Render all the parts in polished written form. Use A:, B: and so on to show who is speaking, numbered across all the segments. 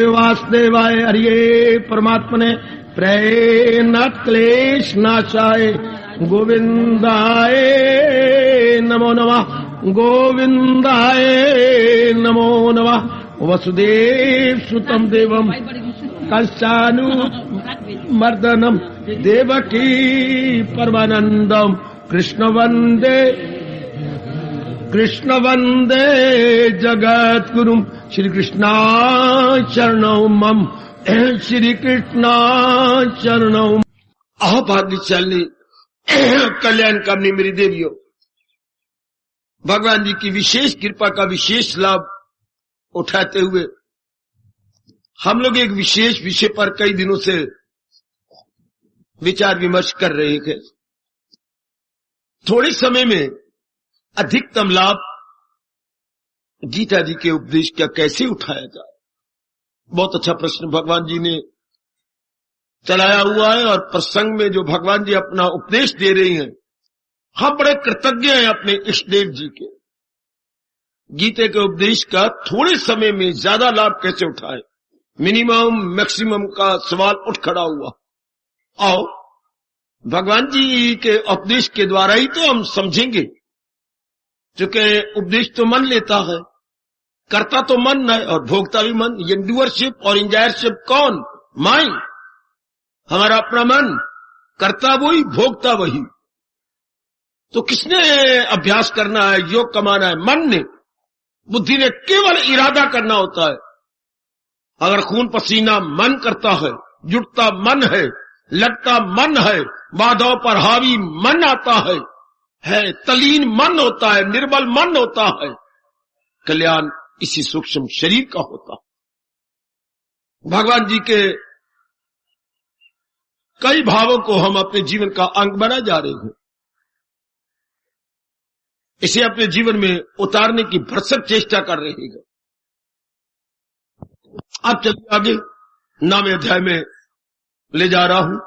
A: वासुदेवाय हरिये परमात्मने प्रेरणात् क्लेश नाशाय गोविंदाय नमो नमः गोविंदाय नमो नमः। वसुदेव सुतम देवम कंसानु मर्दनम देवकी परमानंदम कृष्ण वंदे जगत गुरुम श्री कृष्णा चरणौ मम श्री कृष्णा चरणौ।
B: भाग्यशाली कल्याण करनी मेरी देवियों, भगवान जी की विशेष कृपा का विशेष लाभ उठाते हुए हम लोग एक विशेष विषय पर कई दिनों से विचार विमर्श कर रहे थे। थोड़े समय में अधिकतम लाभ गीता जी के उपदेश का कैसे उठाया जाए, बहुत अच्छा प्रश्न भगवान जी ने चलाया हुआ है। और प्रसंग में जो भगवान जी अपना उपदेश दे रही हैं, हम बड़े कृतज्ञ हैं अपने इष्टदेव जी के। गीते के उपदेश का थोड़े समय में ज्यादा लाभ कैसे उठाए, मिनिमम मैक्सिमम का सवाल उठ खड़ा हुआ। आओ भगवान जी के उपदेश के द्वारा ही तो हम समझेंगे, क्योंकि उपदेश तो मन लेता है, करता तो मन है और भोगता भी मन। इंडूअरशिप और इंजॉयरशिप कौन? माइंड, हमारा अपना मन। करता वही, भोगता वही। तो किसने अभ्यास करना है, योग कमाना है? मन ने, बुद्धि ने। केवल इरादा करना होता है। अगर खून पसीना मन करता है, जुटता मन है, लगता मन है, बाधाओं पर हावी मन आता है तलीन मन होता है, निर्बल मन होता है, कल्याण इसी सूक्ष्म शरीर का होता। भगवान जी के कई भावों को हम अपने जीवन का अंग बना जा रहे हैं, इसे अपने जीवन में उतारने की भरसक चेष्टा कर रहे हैं। अब चलिए आगे 9वें अध्याय में ले जा रहा हूं।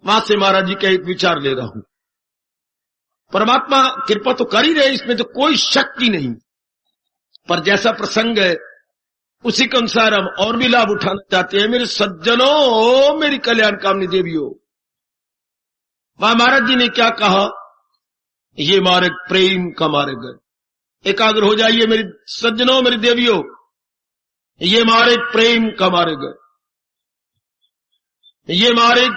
B: वहां से महाराज जी का एक विचार ले रहा हूं। परमात्मा कृपा तो कर ही रहे, इसमें तो कोई शक ही नहीं, पर जैसा प्रसंग है उसी के अनुसार हम और भी लाभ उठाना चाहते हैं। मेरे सज्जनों, मेरी कल्याण कामनी देवियों, वहां महाराज जी ने क्या कहा? ये मार्ग प्रेम का मार्ग है। एकाग्र हो जाइए मेरी सज्जनों, मेरी देवियों, ये मार्ग प्रेम का मार्ग है। ये मार्ग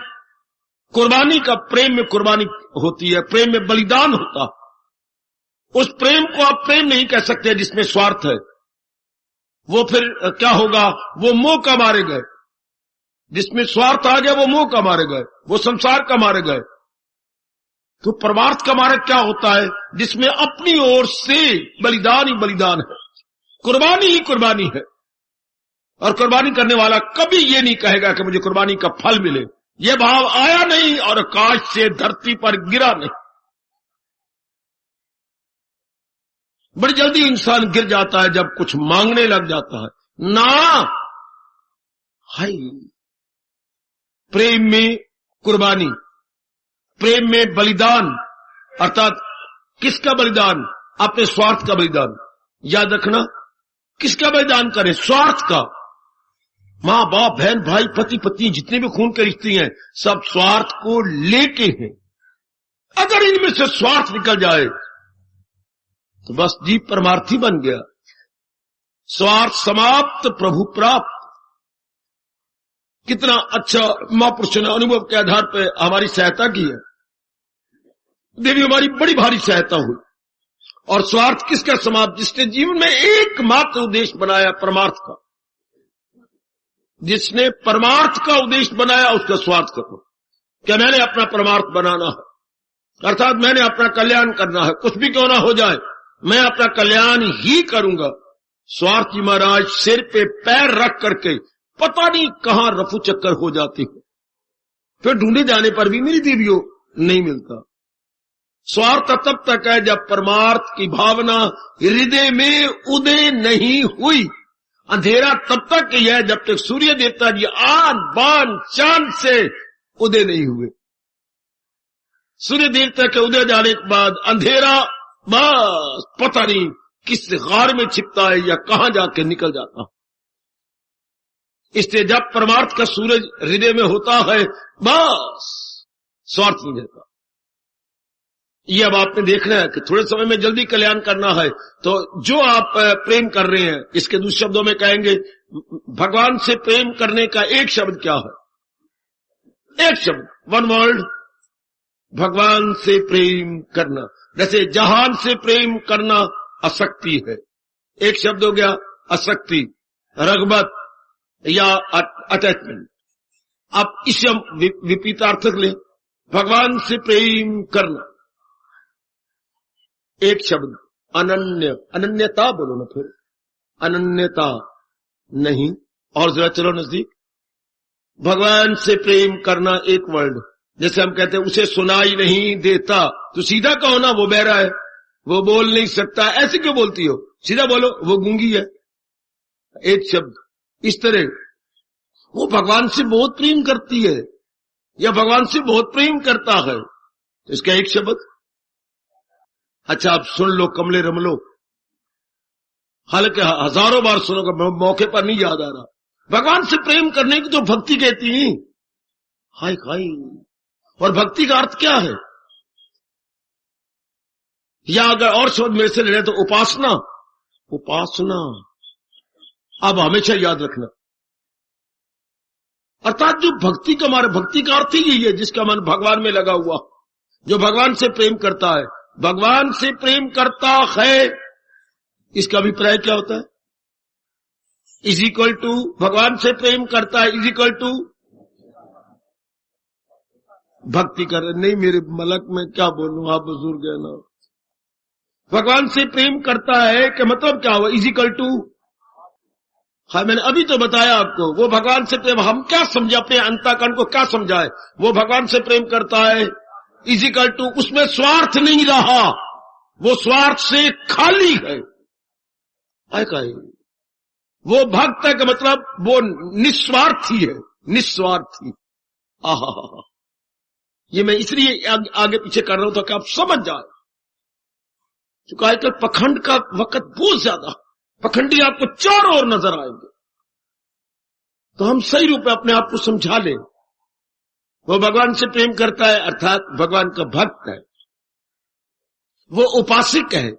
B: कुर्बानी का, प्रेम में कुर्बानी होती है, प्रेम में बलिदान होता। उस प्रेम को आप प्रेम नहीं कह सकते जिसमें स्वार्थ है। वो फिर क्या होगा? वो मोह का मार्ग है। जिसमें स्वार्थ आ गया वो मोह का मार्ग है, वो संसार का मार्ग है। तो परमार्थ का मार्ग क्या होता है? जिसमें अपनी ओर से बलिदान ही बलिदान है, कुर्बानी ही कुर्बानी है। और कुर्बानी करने वाला कभी ये नहीं कहेगा कि मुझे कुर्बानी का फल मिले। यह भाव आया नहीं और आकाश से धरती पर गिरा नहीं। बड़ी जल्दी इंसान गिर जाता है जब कुछ मांगने लग जाता है ना। हाय, प्रेम में कुर्बानी, प्रेम में बलिदान, अर्थात किसका बलिदान? अपने स्वार्थ का बलिदान। याद रखना, किसका बलिदान करें? स्वार्थ का। मां बाप, बहन भाई, पति पत्नी, जितने भी खून के रिश्ते हैं, सब स्वार्थ को लेके हैं। अगर इनमें से स्वार्थ निकल जाए तो बस जीव परमार्थी बन गया। स्वार्थ समाप्त, प्रभु प्राप्त। कितना अच्छा महापुरुषों ने अनुभव के आधार पर हमारी सहायता की है। देवी हमारी बड़ी भारी सहायता हुई। और स्वार्थ किसका समाप्त? जिसने जीवन में एकमात्र उद्देश्य बनाया परमार्थ का। जिसने परमार्थ का उद्देश्य बनाया उसका स्वार्थ करो। क्या मैंने अपना परमार्थ बनाना है, अर्थात मैंने अपना कल्याण करना है, कुछ भी क्यों ना हो जाए मैं अपना कल्याण ही करूंगा। स्वार्थ जी महाराज सिर पे पैर रख करके पता नहीं कहां रफू चक्कर हो जाती है, फिर ढूंढे जाने पर भी मेरी देवियों नहीं मिलता। स्वार्थ तब तक है जब परमार्थ की भावना हृदय में उदय नहीं हुई। अंधेरा तब तक ही है जब तक सूर्य देवता जी आन बान चांद से उदय नहीं हुए। सूर्य देवता के उदय जाने के बाद अंधेरा बस पता नहीं किस गार में छिपता है या कहां जाके निकल जाता। इसलिए जब परमार्थ का सूरज हृदय में होता है, बस स्वार्थ नहीं रहता। ये अब आपने देखना है कि थोड़े समय में जल्दी कल्याण करना है, तो जो आप प्रेम कर रहे हैं, इसके दूसरे शब्दों में कहेंगे, भगवान से प्रेम करने का एक शब्द क्या है? एक शब्द, वन वर्ड, भगवान से प्रेम करना। जैसे जहान से प्रेम करना आसक्ति है, एक शब्द हो गया आसक्ति, रगबत या अटैचमेंट। अब इसे हम विपरीतार्थक लें, भगवान से प्रेम करना, एक शब्द अनन्य, अनन्यता बोलो ना, फिर अनन्यता नहीं, और जरा चलो नजदीक, भगवान से प्रेम करना एक वर्ड। जैसे हम कहते हैं उसे सुनाई नहीं देता, तो सीधा कहो ना वो बहरा है, वो बोल नहीं सकता, ऐसे क्यों बोलती हो? सीधा बोलो वो गूंगी है, एक शब्द। इस तरह वो भगवान से बहुत प्रेम करती है या भगवान से बहुत प्रेम करता है, तो इसका एक शब्द। अच्छा आप सुन लो कमले रमलो, हालांकि हजारों बार सुनोगे, मौके पर नहीं याद आ रहा। भगवान से प्रेम करने की तो भक्ति कहती है, हाय हाय। और भक्ति का अर्थ क्या है? या अगर और शब्द मेरे से ले रहे तो उपासना, उपासना। अब हमेशा याद रखना, अर्थात जो भक्ति का हमारा भक्ति का अर्थ ही यही है, जिसका मन भगवान में लगा हुआ, जो भगवान से प्रेम करता है। भगवान से प्रेम करता है, इसका अभिप्राय क्या होता है? इज इक्वल टू, भगवान से प्रेम करता है इज इक्वल टू भक्ति कर। नहीं मेरे मलक में क्या बोलूं, आप बुजुर्ग है ना। भगवान से प्रेम करता है कि मतलब क्या हुआ? इज इक्वल टू, हाँ मैंने अभी तो बताया आपको, वो भगवान से प्रेम, हम क्या समझे, अपने अंतःकरण को क्या समझाए, वो भगवान से प्रेम करता है इज इक्वल टू, उसमें स्वार्थ नहीं रहा, वो स्वार्थ से खाली है। वो भक्त है का मतलब वो निस्वार्थी है, निस्वार्थी। आहा, ये मैं इसलिए आगे पीछे कर रहा हूं ताकि आप समझ जाए। क्योंकि आजकल पखंड का वक्त बहुत ज्यादा, पखंडी आपको चारों ओर नजर आएंगे, तो हम सही रूप में अपने आप को समझा लें। वो भगवान से प्रेम करता है अर्थात भगवान का भक्त है, वो उपासक है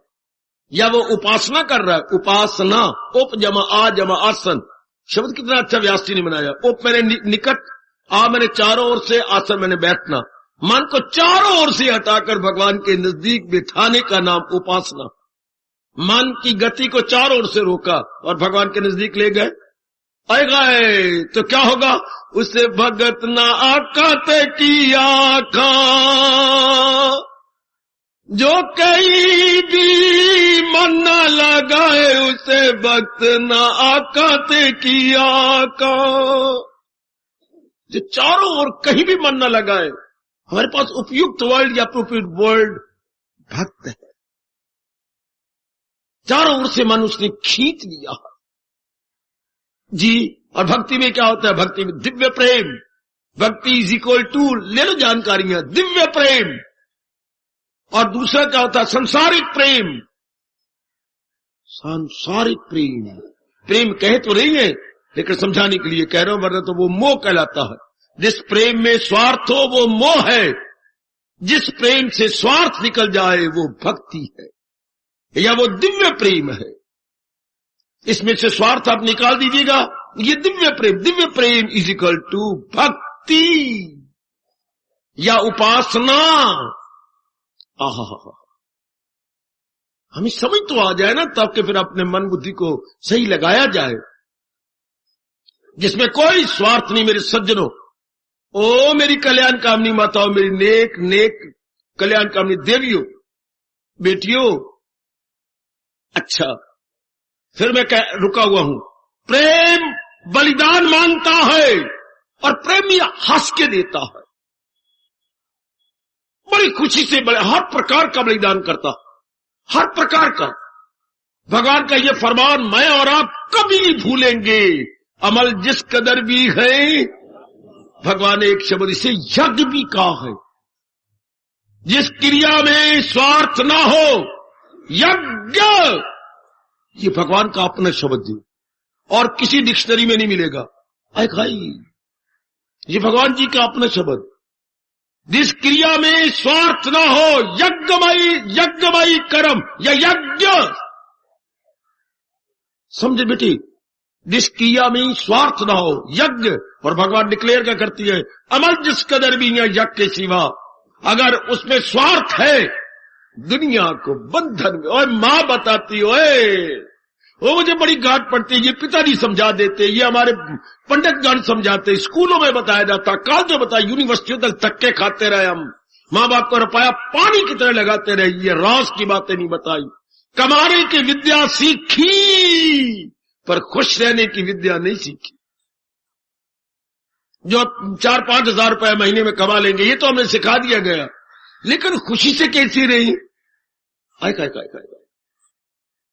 B: या वो उपासना कर रहा है। उपासना, उप जमा आ जमा आसन, शब्द कितना अच्छा व्यास जी ने बनाया। उप मैंने निकट, आ मैंने चारों ओर से, आसन मैंने बैठना। मन को चारों ओर से हटाकर भगवान के नजदीक बिठाने का नाम उपासना। मन की गति को चारों ओर से रोका और भगवान के नजदीक ले गए। गए तो क्या होगा? उसे भगत ना आकाते की आखा, जो कहीं भी मन न लगाए, उसे भक्त ना आकाते की आका। जो चारों ओर कहीं भी मन न लगाए, हमारे पास उपयुक्त वर्ड या अप्रोप्रिएट वर्ड भक्त है। चारों ओर से मन उसने खींच लिया जी। और भक्ति में क्या होता है? भक्ति में दिव्य प्रेम, भक्ति इज इक्वल टू, ले लो जानकारियां, दिव्य प्रेम। और दूसरा क्या होता है? संसारिक प्रेम। सांसारिक प्रेम, प्रेम कह तो रही है लेकिन समझाने के लिए कह रहा हूं, वरना तो वो मोह कहलाता है। जिस प्रेम में स्वार्थ हो वो मोह है, जिस प्रेम से स्वार्थ निकल जाए वो भक्ति है या वो दिव्य प्रेम है। इसमें से स्वार्थ आप निकाल दीजिएगा, ये दिव्य प्रेम। दिव्य प्रेम इज इक्वल टू भक्ति या उपासना। आहा, हमें समझ तो आ जाए ना, तब के फिर अपने मन बुद्धि को सही लगाया जाए, जिसमें कोई स्वार्थ नहीं। मेरे सज्जनों, ओ मेरी कल्याण कामनी माताओं, मेरी नेक नेक कल्याण कामनी देवियों, बेटियों, अच्छा फिर मैं रुका हुआ हूं। प्रेम बलिदान मांगता है और प्रेमी हंस के देता है, बड़ी खुशी से, बड़े हर प्रकार का बलिदान करता, हर प्रकार का। भगवान का ये फरमान मैं और आप कभी नहीं भूलेंगे, अमल जिस कदर भी है। भगवान ने एक शब्द इसे यज्ञ भी कहा है, जिस क्रिया में स्वार्थ ना हो, यज्ञ। ये भगवान का अपना शब्द है और किसी डिक्शनरी में नहीं मिलेगा। आए खाई, ये भगवान जी का अपना शब्द। जिस क्रिया में स्वार्थ ना हो, यज्ञमयी कर्म या यज्ञ, समझे बेटी, जिस क्रिया में स्वार्थ ना हो, यज्ञ। और भगवान डिक्लेयर क्या करती है, अमल जिस कदर भी है यज्ञ के सिवा। अगर उसमें स्वार्थ है, दुनिया को बंधन में। ओए मां बताती, ओए वो मुझे बड़ी गांठ पड़ती है, ये पिताजी समझा देते, ये हमारे पंडित गण समझाते, स्कूलों में बताया जाता, कॉलेजों में बताया, यूनिवर्सिटियों तक धक्के खाते रहे हम, माँ बाप को रुपया पानी की तरह लगाते रहे, ये राज की बातें नहीं बताई। कमाने की विद्या सीखी पर खुश रहने की विद्या नहीं सीखी। जो 4-5 हजार रुपए महीने में कमा लेंगे, ये तो हमें सिखा दिया गया, लेकिन खुशी से कैसी रही?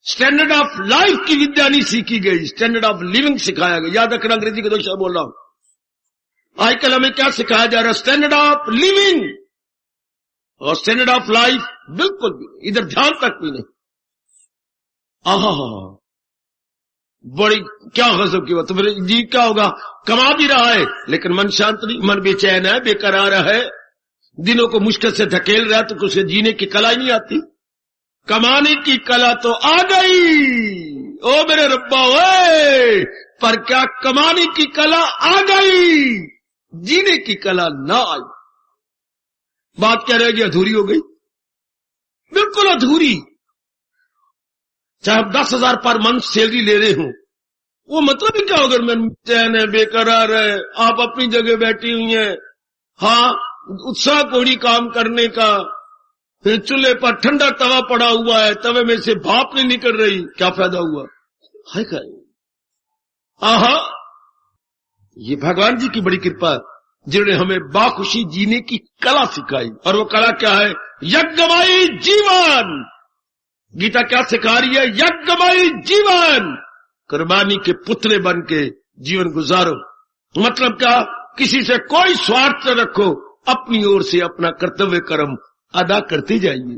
B: स्टैंडर्ड ऑफ लाइफ की विद्या नहीं सीखी गई, स्टैंडर्ड ऑफ लिविंग सिखाया गया। याद रखना, अंग्रेजी के 2 शब्द बोल रहा हूं। आजकल हमें क्या सिखाया जा रहा है? स्टैंडर्ड ऑफ लिविंग, और स्टैंडर्ड ऑफ लाइफ बिल्कुल भी नहीं, इधर ध्यान तक भी नहीं। आहा, बड़ी क्या गजब की बात। तो फिर जी क्या होगा? कमा भी रहा है लेकिन मन शांत नहीं, मन बेचैन है, बेकरार है, दिनों को मुश्किल से धकेल रहा है, तो उसे जीने की कला ही नहीं आती। कमाने की कला तो आ गई, ओ मेरे रब्बा ओए, पर क्या कमाने की कला आ गई, जीने की कला ना आई। बात क्या रहेगी? अधूरी हो गई, बिल्कुल अधूरी। चाहे 10,000 पर मंथ सैलरी ले रहे हूं, वो मतलब ही क्या होगा? मैं चैन है, बेकरार है, आप अपनी जगह बैठी हुई हैं, हाँ, उत्साह कोई काम करने का, फिर चूल्हे पर ठंडा तवा पड़ा हुआ है, तवे में से भाप नहीं निकल रही, क्या फायदा हुआ? हाय खाए, आहा, ये भगवान जी की बड़ी कृपा, जिन्होंने हमें बाखुशी जीने की कला सिखाई। और वो कला क्या है? यज्ञमयी जीवन। गीता क्या सिखा रही है? यज्ञमयी जीवन, कुर्बानी के पुतले बन के जीवन गुजारो। मतलब क्या? किसी से कोई स्वार्थ न रखो, अपनी ओर से अपना कर्तव्य कर्म अदा करते जाइए।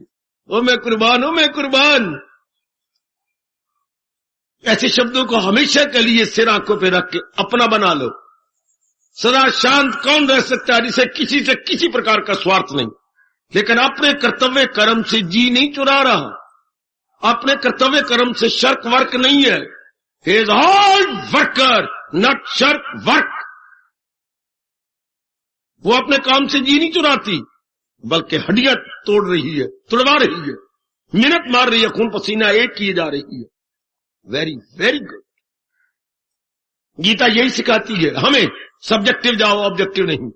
B: ओ मैं कुर्बान, ओ मैं कुर्बान, ऐसे शब्दों को हमेशा के लिए सिर आंखों पे रख के अपना बना लो। सदा शांत कौन रह सकता है जिसे किसी से किसी प्रकार का स्वार्थ नहीं, लेकिन अपने कर्तव्य कर्म से जी नहीं चुरा रहा, अपने कर्तव्य कर्म से शर्क वर्क नहीं है। He is hard worker, not shark work. वो अपने काम से जी नहीं चुराती, बल्कि हड्डियां तोड़ रही है, तुड़वा रही है, मेहनत मार रही है, खून पसीना एक किए जा रही है। Very very good. गीता यही सिखाती है हमें, सब्जेक्टिव जाओ, ऑब्जेक्टिव नहीं।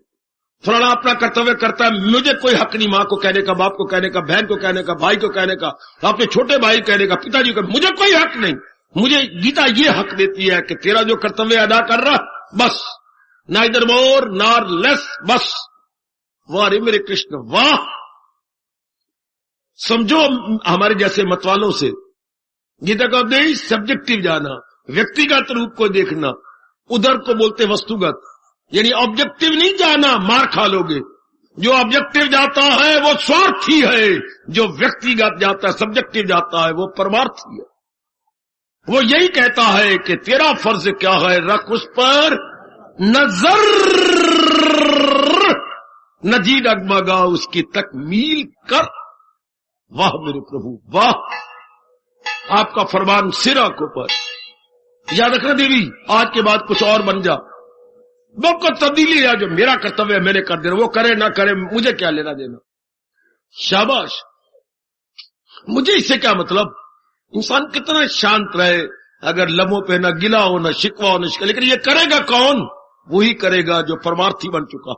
B: फलाना अपना कर्तव्य करता है, मुझे कोई हक नहीं मां को कहने का, बाप को कहने का, बहन को कहने का, भाई को कहने का, अपने छोटे भाई कहने का, पिताजी को, मुझे कोई हक नहीं। मुझे गीता ये हक देती है कि तेरा जो कर्तव्य अदा कर रहा, बस, नाइदर मोर नॉर लेस, बस। वाह रे मेरे कृष्ण, वाह। समझो हमारे जैसे मतवालों से गीता का उपदेश सब्जेक्टिव जाना, व्यक्तिगत रूप को देखना, उधर को बोलते वस्तुगत, यानी ऑब्जेक्टिव नहीं जाना, मार खा लोगे। जो ऑब्जेक्टिव जाता है वो स्वार्थी है, जो व्यक्तिगत जाता है, सब्जेक्टिव जाता है, वो परमार्थी है। वो यही कहता है कि तेरा फर्ज क्या है, रख उस पर नजर, नजी डगमगा उसकी तकमील कर। वाह मेरे प्रभु, वाह, आपका फरमान सिरा को पर। याद रखना देवी, आज के बाद कुछ और बन जा, बिल्कुल तब्दीली है। जो मेरा कर्तव्य है मैंने कर देना, वो करे ना करे मुझे क्या लेना देना। शाबाश, मुझे इससे क्या मतलब। इंसान कितना शांत रहे, अगर लम्हों पे ना गिला हो, ना शिकवा हो, ना शिकवा, लेकिन ये करेगा कौन? वही करेगा जो परमार्थी बन चुका।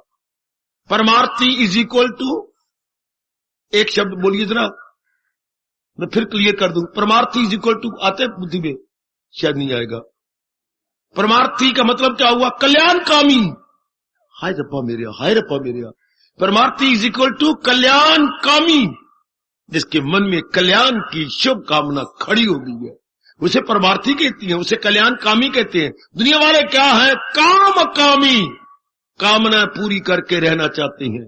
B: परमार्थी इज इक्वल टू, एक शब्द बोलिए जरा, मैं फिर क्लियर कर दूं। परमार्थी इज इक्वल टू, आते बुद्धि में शायद नहीं आएगा। परमार्थी का मतलब क्या हुआ? कल्याणकामी। हाय रब्बा मेरे, हाय रब्बा मेरे। परमार्थी इज इक्वल टू कल्याणकामी, जिसके मन में कल्याण की शुभ कामना खड़ी हो गई है, उसे परमार्थी कहती है, उसे कल्याणकामी कहते हैं। दुनिया वाले क्या है? कामकामी, कामना पूरी करके रहना चाहते हैं।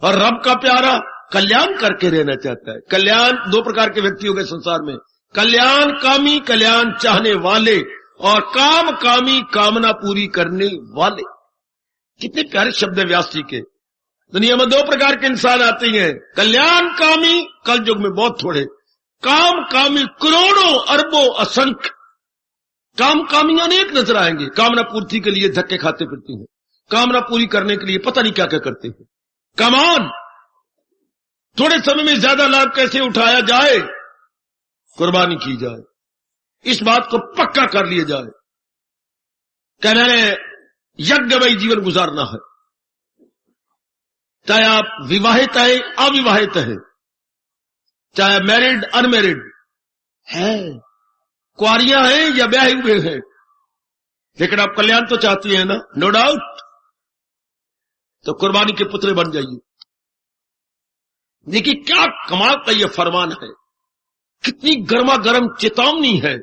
B: और रब का प्यारा कल्याण करके रहना चाहता है। कल्याण, दो प्रकार के व्यक्ति हो गए संसार में, कल्याणकामी, कल्याण चाहने वाले, और काम कामी कामना पूरी करने वाले। कितने प्यारे शब्द है व्यास जी के। दुनिया में दो प्रकार के इंसान आते हैं, कल्याण कामी कल युग में बहुत थोड़े, काम कामी करोड़ों अरबों असंख्य। काम कामी अनेक नजर आएंगे, कामना पूर्ति के लिए धक्के खाते फिरते हैं, कामना पूरी करने के लिए पता नहीं क्या क्या करते हैं। कमान थोड़े समय में ज्यादा लाभ कैसे उठाया जाए, कुर्बानी की जाए, इस बात को पक्का कर लिया जाए। कहने यज्ञमय जीवन गुजारना है, चाहे आप विवाहित है अविवाहित है, चाहे मैरिड अनमैरिड है, कुआरियां हैं या ब्याहे हुए हैं, लेकिन आप कल्याण तो चाहती हैं ना, नो डाउट। तो कुर्बानी के पुतले बन जाइए। देखिए क्या कमाल का यह फरमान है, कितनी गर्मा गर्म चेतावनी है।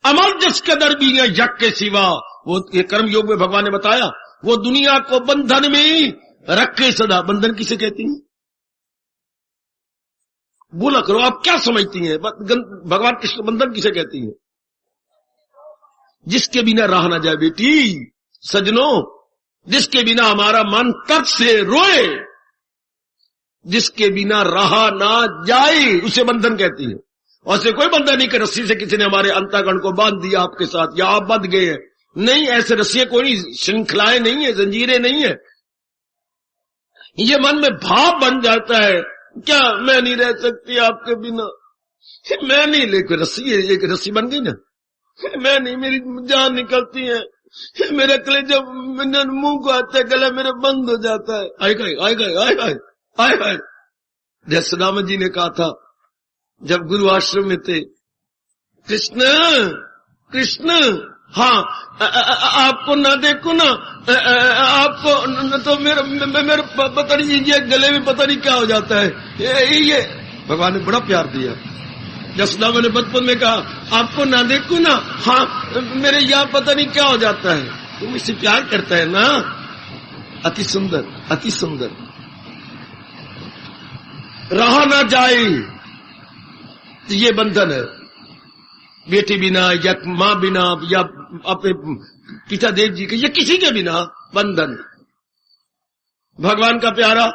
B: अमर जस कदर भी है यज्ञ के सिवा, वो ये कर्म योग में भगवान ने बताया, वो दुनिया को बंधन में रखे सदा। बंधन किसे कहती हैं? बोला करो, आप क्या समझती हैं? भगवान कृष्ण बंधन किसे कहती हैं? जिसके बिना रहा ना जाए बेटी, सजनों, जिसके बिना हमारा मन तर्क से रोए, जिसके बिना रहा ना जाए, उसे बंधन कहती है। और से कोई बंधन नहीं कि रस्सी से किसी ने हमारे अंतःकरण को बांध दिया आपके साथ, या आप बंध गए हैं। नहीं, ऐसे रस्सियां कोई नहीं, श्रृंखलाएं नहीं है, जंजीरें नहीं है। ये मन में भाव बन जाता है, क्या मैं नहीं रह सकती आपके बिना, मैं नहीं, लेकिन रस्सी है, एक रस्सी बन गई ना, मैं नहीं, मेरी जान निकलती है, मेरे गले जब मुंह को आता है, गला मेरा बंद हो जाता है। आए गए आए गए आए गए आए गए। जैसे सदानंद जी ने कहा था जब गुरु आश्रम में थे, कृष्ण कृष्ण, हाँ आपको ना देखो ना, आपको तो मेरे पता नहीं, ये गले में पता नहीं क्या हो जाता है। ये भगवान ने बड़ा प्यार दिया। जसदा मैंने बचपन में कहा आपको ना देखो ना, हाँ मेरे यहाँ पता नहीं क्या हो जाता है। तुम इससे प्यार करता है ना, अति सुंदर अति सुंदर। रहा ना जाए ये बंधन है, बेटी बिना या मां बिना या अपने पिता देव जी के या किसी के बिना बंधन। भगवान का प्यारा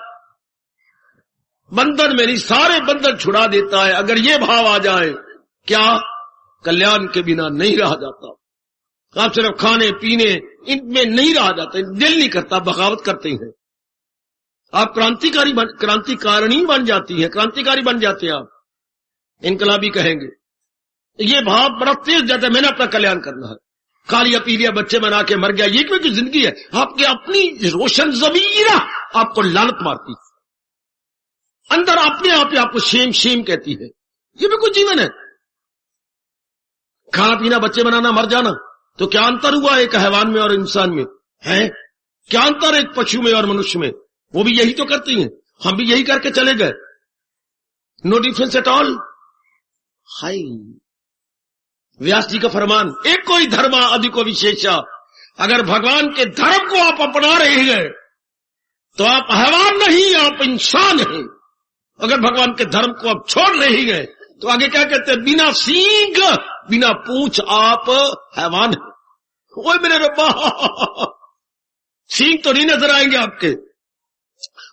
B: बंधन में नहीं, सारे बंधन छुड़ा देता है। अगर ये भाव आ जाए, क्या कल्याण के बिना नहीं रहा जाता। आप सिर्फ खाने पीने इनमें नहीं रहा जाता, दिल नहीं करता, बगावत करते हैं। आप क्रांतिकारिणी बन जाती है, क्रांतिकारी बन जाते हैं आप, इनकलाबी कहेंगे। ये भाव बड़ा तेज जाता है, मैंने अपना कल्याण करना है। कालिया पीलिया बच्चे बना के मर गया, ये कोई जिंदगी है? आपकी अपनी रोशन ज़मीरा आपको लानत मारती, अंदर अपने आप ही आपको शेम शेम कहती है। ये भी कोई जीवन है? खाना पीना, बच्चे बनाना, मर जाना, तो क्या अंतर हुआ एक हैवान में और इंसान में? है क्या अंतर एक पशु में और मनुष्य में? वो भी यही तो करती हैं, हम भी यही करके चले गए। No difference at all. हाय व्यास जी का फरमान, एक कोई धर्मा अधिको विशेषा। अगर भगवान के धर्म को आप अपना रहे हैं तो आप हैवान नहीं, आप इंसान हैं। अगर भगवान के धर्म को आप छोड़ रहे हैं तो आगे क्या कहते हैं? बिना सींग बिना पूंछ आप हैवान हैं। ओए मेरे रब्बा, सींग तो नहीं नजर आएंगे आपके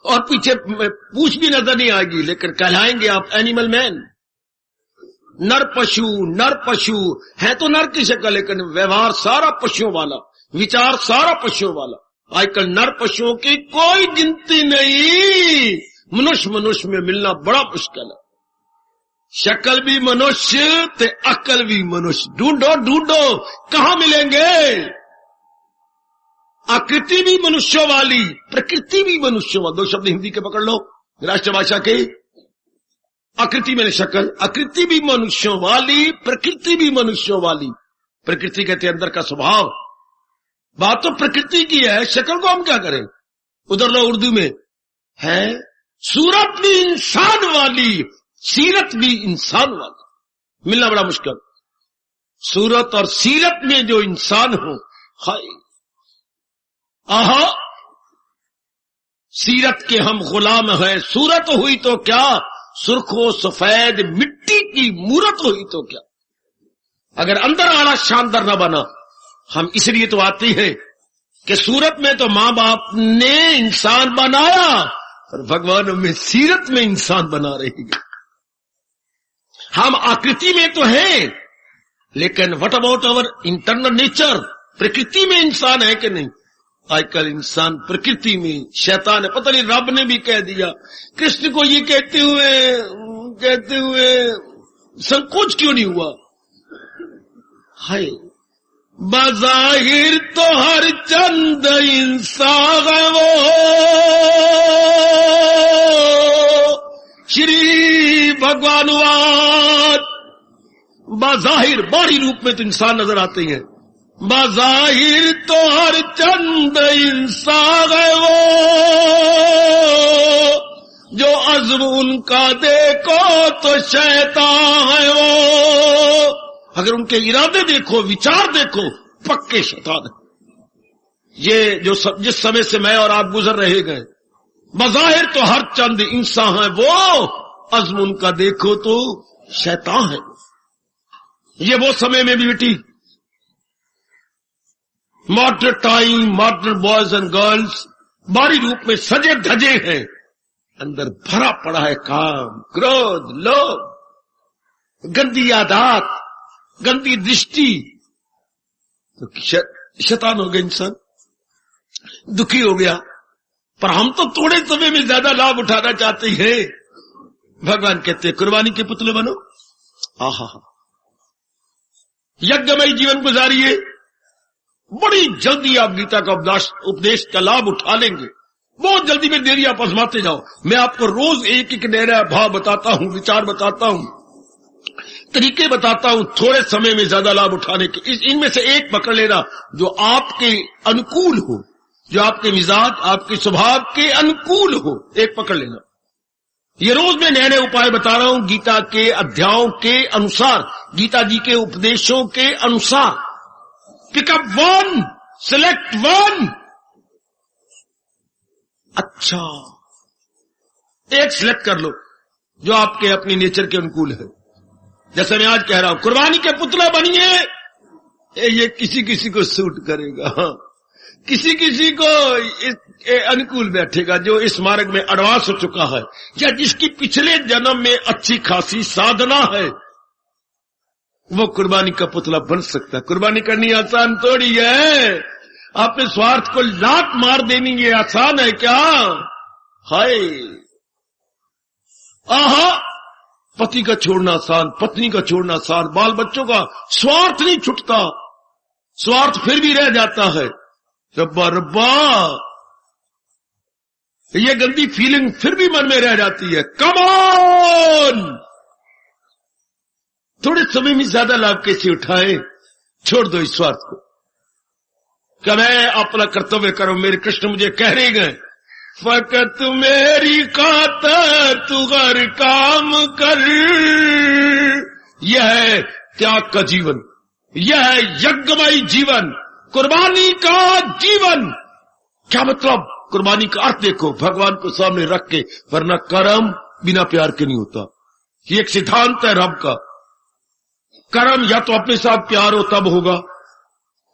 B: और पीछे पूंछ भी नजर नहीं आएगी, लेकिन कहलाएंगे आप एनिमल मैन। नर पशु है तो नर की शक्ल, लेकिन व्यवहार सारा पशुओं वाला, विचार सारा पशुओं वाला। आजकल नर पशुओं की कोई गिनती नहीं, मनुष्य में मिलना बड़ा मुश्किल है। शक्ल भी मनुष्य ते अक्ल भी मनुष्य, ढूंढो कहां मिलेंगे? आकृति भी मनुष्यों वाली, प्रकृति भी मनुष्यों वाली। दो शब्द हिंदी के पकड़ लो, राष्ट्रभाषा के। आकृति मैंने शक्ल, आकृति भी मनुष्यों वाली, प्रकृति भी मनुष्यों वाली। प्रकृति कहते हैं अंदर का स्वभाव, बात तो प्रकृति की है, शक्ल को हम क्या करें? उधर लो उर्दू में है, सूरत भी इंसान वाली, सीरत भी इंसान वाली। मिलना बड़ा मुश्किल। सूरत और सीरत में जो इंसान हो, हाय आहा, सीरत के हम गुलाम हैं, सूरत हुई तो क्या, सुर्खो सफेद मिट्टी की मूरत हुई तो क्या। अगर अंदर आला शानदार न बना हम इसलिए तो आते हैं कि सूरत में तो माँ बाप ने इंसान बनाया और भगवान हमें सीरत में इंसान बना रहे हैं। हम आकृति में तो हैं, लेकिन what about our internal nature? प्रकृति में इंसान है कि नहीं? आजकल इंसान प्रकृति में शैतान है। पता नहीं रब ने भी कह दिया। कृष्ण को ये कहते हुए संकोच क्यों नहीं हुआ? हाय, बज़ाहिर तो हर चंद इंसान है वो, श्री भगवान वाद। बज़ाहिर बाहरी रूप में तो इंसान नजर आते हैं, बज़ाहिर तो हर चंद इंसान है वो, जो अज़्म उनका देखो तो शैतान है वो। अगर उनके इरादे देखो, विचार देखो, पक्के शैतान है। ये जो जिस समय से मैं और आप गुजर रहे गए, बज़ाहिर तो हर चंद इंसान है वो, अज़्म उनका देखो तो शैतान है। ये वो समय में भी बेटी modern time, modern boys and girls बाहरी रूप में सजे धजे हैं, अंदर भरा पड़ा है काम, क्रोध, लोभ, गंदी आदत, गंदी दृष्टि। तो शैतान हो गया इंसान, दुखी हो गया। पर हम तो थोड़े समय में ज्यादा लाभ उठाना चाहते हैं। भगवान कहते हैं कुर्बानी के पुतले बनो। आहा, यज्ञमय जीवन गुजारिए, बड़ी जल्दी आप गीता का उपदेश का लाभ उठा लेंगे। बहुत जल्दी में देरी आप आजमाते जाओ। मैं आपको रोज एक एक नया भाव बताता हूं, विचार बताता हूं, तरीके बताता हूं, थोड़े समय में ज्यादा लाभ उठाने के। इनमें से एक पकड़ लेना जो आपके अनुकूल हो, जो आपके मिजाज, आपके स्वभाव के अनुकूल हो, एक पकड़ लेना। ये रोज मैं नए नए उपाय बता रहा हूं गीता के अध्यायों के अनुसार, गीता जी के उपदेशों के अनुसार। Pickup one, select one. अच्छा, एक सिलेक्ट कर लो जो आपके अपनी नेचर के अनुकूल है। जैसे मैं आज कह रहा हूं कुर्बानी के पुतला बनिए, ये किसी किसी को सूट करेगा, हाँ, किसी किसी को अनुकूल बैठेगा जो इस मार्ग में एडवांस हो चुका है, या जिसकी पिछले जन्म में अच्छी खासी साधना है, वो कुर्बानी का पुतला बन सकता है। कुर्बानी करनी आसान थोड़ी है। अपने स्वार्थ को लात मार देनी ये आसान है क्या? हाय, आहा, पति का छोड़ना आसान, पत्नी का छोड़ना आसान, बाल बच्चों का स्वार्थ नहीं छूटता, स्वार्थ फिर भी रह जाता है। रब्बा रब्बा, ये गंदी फीलिंग फिर भी मन में रह जाती है। कम ऑन, थोड़े समय में ज्यादा लाभ कैसे उठाए? छोड़ दो इस स्वार्थ को। क्या मैं अपना कर्तव्य करूं? मेरे कृष्ण मुझे कह रहे गए, फकत मेरी खातिर तू हर काम कर। यह है त्याग का जीवन, यह है यज्ञमय जीवन, कुर्बानी का जीवन। क्या मतलब? कुर्बानी का अर्थ देखो, भगवान को सामने रख के, वरना कर्म बिना प्यार के नहीं होता। ये एक सिद्धांत है रब का। कर्म या तो अपने साथ प्यार हो तब होगा,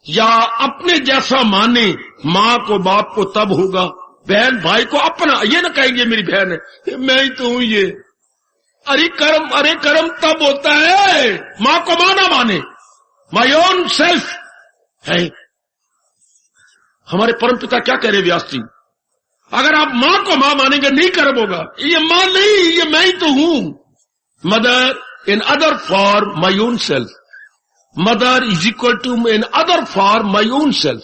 B: या अपने जैसा माने मां को बाप को तब होगा, बहन भाई को अपना। ये ना कहेंगे मेरी बहन है, मैं ही तो हूं ये। अरे कर्म तब होता है मां को माना माने, माय ओन सेल्फ है। हमारे परम पिता क्या कह रहे व्यास जी? अगर आप मां को मां मानेंगे नहीं कर्म होगा। ये मां नहीं, ये मैं ही तो हूं। Mother in other for my own self, mother is equal to in other for my own self,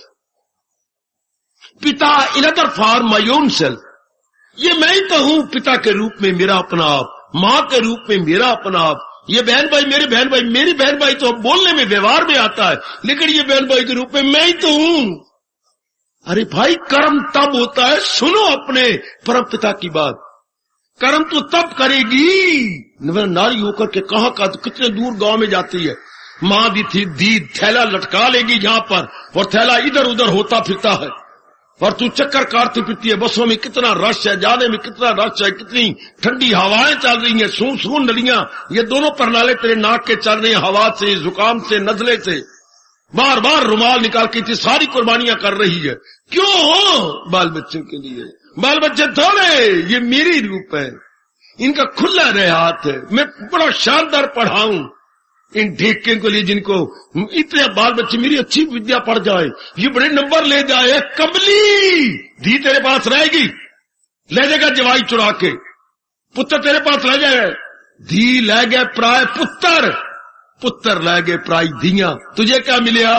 B: पिता in other for my own self. ये मैं ही तो हूं पिता के रूप में मेरा अपना आप, मां के रूप में मेरा अपना आप। ये बहन भाई मेरे बहन भाई, मेरी बहन भाई तो बोलने में व्यवहार में आता है, लेकिन ये बहन भाई के रूप में मैं ही तो हूं। अरे भाई, कर्म तब होता है, सुनो अपने परम पिता की बात। कर्म तो तब करेगी नारी होकर के कहां का कितने दूर गांव में जाती है, मां दी थैला लटका लेगी जहां पर, और थैला इधर उधर होता फिरता है, और तू चक्कर काटती फिरती है। बसों में कितना रश है, जाने में कितना रश है, कितनी ठंडी हवाएं चल रही हैं, सून नलियां, ये दोनों परनाले तेरे नाक के चल रहे हैं हवा से, जुकाम से, नजले से। बार बार रुमाल निकाल के इतनी सारी कुर्बानियां कर रही है, क्यों? बाल बच्चों के लिए। बाल बच्चे थोड़े, ये मेरी रूप है, इनका खुला रहे हाथ है, मैं बड़ा शानदार पढ़ाऊं इन ढेके को लिए, जिनको इतने बाल बच्चे मेरी अच्छी विद्या पढ़ जाए, ये बड़े नंबर ले जाए। कमली धी तेरे पास रहेगी, ले जाएगा जवाई चुरा के, पुत्र तेरे पास ले जाएगा, धी ले गए प्राय पुत्र, पुत्र ले गए प्राय धियां, तुझे क्या मिलेगा?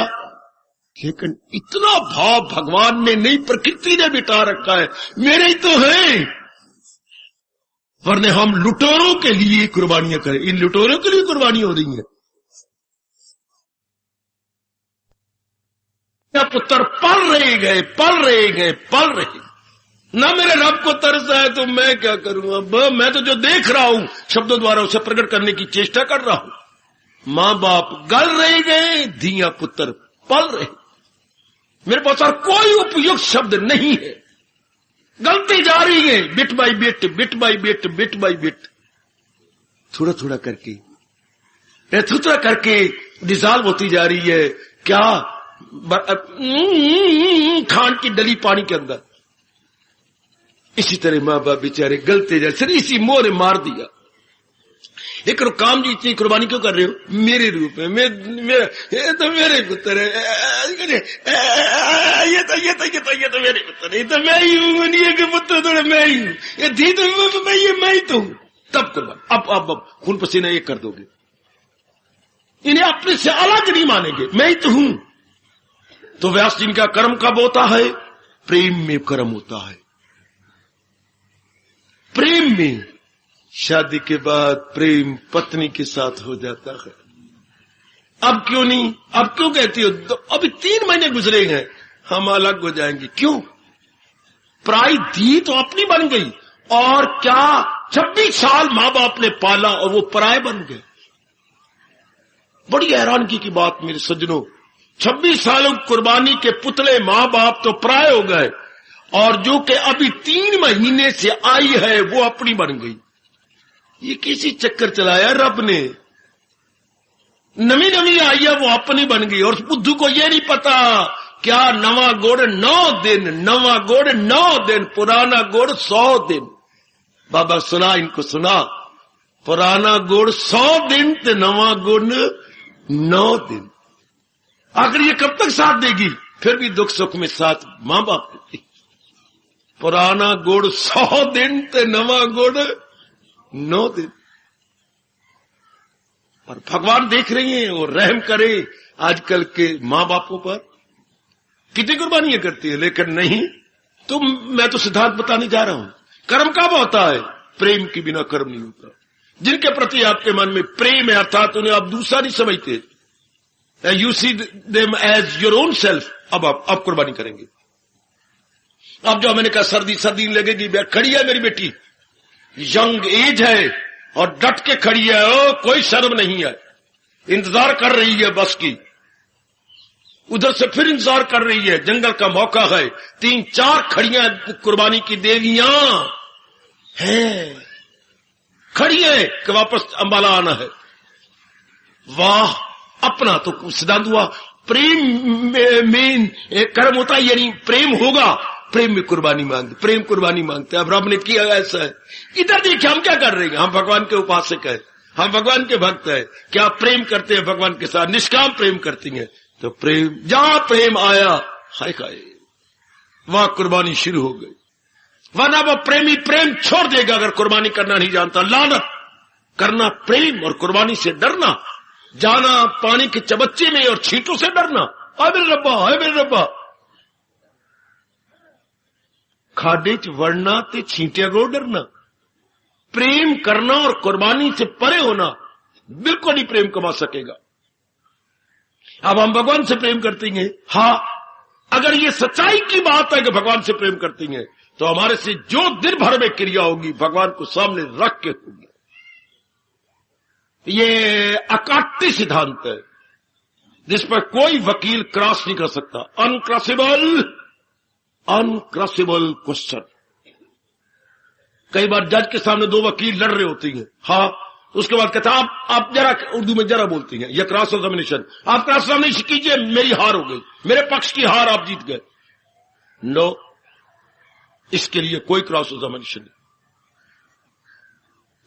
B: लेकिन इतना भाव भगवान ने नहीं, प्रकृति ने बिठा रखा है, मेरे ही तो है। वरने हम लुटेरों के लिए कुर्बानियां करें, इन लुटेरों के लिए कुर्बानी हो रही है। क्या पुत्र पल रहे गए, पल रहे गए, पल रहे, ना मेरे रब को तरस है तो मैं क्या करूं? अब मैं तो जो देख रहा हूं शब्दों द्वारा उसे प्रकट करने की चेष्टा कर रहा हूं। मां बाप गल रहे गए, धियां पुत्र पल रहे, मेरे पास और कोई उपयुक्त शब्द नहीं है, गलती जा रही है, bit by bit, bit by bit, bit by bit, थोड़ा थोड़ा करके, थोड़ा करके डिसॉल्व होती जा रही है। क्या? खान की डली पानी के अंदर। इसी तरह मां बाप बेचारे गलते जा, सिर्फ इसी मोह ने मार दिया। एक काम जी, इतनी कुर्बानी क्यों कर रहे हो? मेरे रूप में, ये तो मेरे पुत्र है, ये तो मेरे पुत्र है, तो मैं ही हूं, ये के पुत्र तो मैं ही हूं, ये धी तो मैं ही तो हूं। तब कुर्बान, अब खून पसीना ये कर दोगे, इन्हें अपने से अलग नहीं मानेंगे, मैं ही तो हूं। तो व्यास जी का कर्म कब होता है? प्रेम में कर्म होता है, प्रेम में। शादी के बाद प्रेम पत्नी के साथ हो जाता है। अब क्यों नहीं? अब क्यों कहती हो? अभी 3 महीने गुजरे हैं, हम अलग हो जाएंगे। क्यों? प्राय धी तो अपनी बन गई, और क्या 26 साल मां बाप ने पाला और वो पराय बन गए। बड़ी हैरानगी की बात मेरे सज्जनों, 26 सालों कुर्बानी के पुतले मां बाप तो पराय हो गए, और जो कि अभी 3 महीने से आई है वो अपनी बन गई। ये किसी चक्कर चलाया रब ने, नवी नवी आई है वो अपनी बन गई। और बुद्धू को ये नहीं पता क्या नवा गुड़ 9 दिन, नवा गुड़ 9 दिन, पुराना गुड़ 100 दिन। बाबा सुना, इनको सुना, पुराना गुड़ 100 दिन तो नवा गुड़ 9 दिन। आखिर ये कब तक साथ देगी? फिर भी दुख सुख में साथ मां बाप देती। पुराना गुड़ 100 दिन तो नवा गुड़ 9 दिन। और भगवान देख रही हैं, वो रहम करे आजकल के मां बापों पर। कितनी कुर्बानियां करती है, लेकिन नहीं। तो मैं तो सिद्धांत बताने जा रहा हूं, कर्म कब होता है? प्रेम के बिना कर्म नहीं होता। जिनके प्रति आपके मन में प्रेम है, अर्थात उन्हें आप दूसरा नहीं समझते, you see them as your own self, अब कुर्बानी करेंगे। अब जो मैंने कहा सर्दी सर्दी लगेगी, खड़ी है मेरी बेटी, यंग एज है और डट के खड़ी है, ओ कोई शर्म नहीं है, इंतजार कर रही है बस की। उधर से फिर इंतजार कर रही है, जंगल का मौका है, 3-4 खड़ियां कुर्बानी की देवियां हैं, खड़ी है कि वापस अंबाला आना है। वाह, अपना तो सिद्धांत हुआ। प्रेम में कर्म होता है, यानी प्रेम होगा, प्रेम में कुर्बानी मांगते, प्रेम कुर्बानी मांगते। अब रब ने किया ऐसा है। इधर देखिए हम क्या कर रहे हैं, हम भगवान के उपासक हैं, हम भगवान के भक्त हैं। क्या प्रेम करते हैं भगवान के साथ, निष्काम प्रेम करती हैं। तो प्रेम, जहां प्रेम आया, हाय हाय, वहां कुर्बानी शुरू हो गई। वरना वो प्रेमी प्रेम छोड़ देगा अगर कुर्बानी करना नहीं जानता। लानत करना प्रेम और कुर्बानी से डरना, जाना पानी के चबच्चे में और छींटों से डरना। हाय मेरे रब्बा, हाय मेरे रब्बा। खाडे च वड़ना ते छींटिया को डरना। प्रेम करना और कुर्बानी से परे होना बिल्कुल नहीं प्रेम कमा सकेगा। अब हम भगवान से प्रेम करती हैं, हाँ, अगर ये सच्चाई की बात है कि भगवान से प्रेम करती हैं, तो हमारे से जो दिन भर में क्रिया होगी भगवान को सामने रख के होगी। ये अकाट्य सिद्धांत है जिस पर कोई वकील क्रॉस नहीं कर सकता। अनक्रॉसेबल क्वेश्चन। कई बार जज के सामने 2 वकील लड़ रहे होते हैं, हाँ, उसके बाद कहता आप जरा उर्दू में जरा बोलती हैं, यह क्रॉस एग्जामिनेशन, आप क्रॉस एग्जामिनेशन कीजिए, मेरी हार हो गई, मेरे पक्ष की हार, आप जीत गए। नो, इसके लिए कोई क्रॉस एग्जामिनेशन नहीं।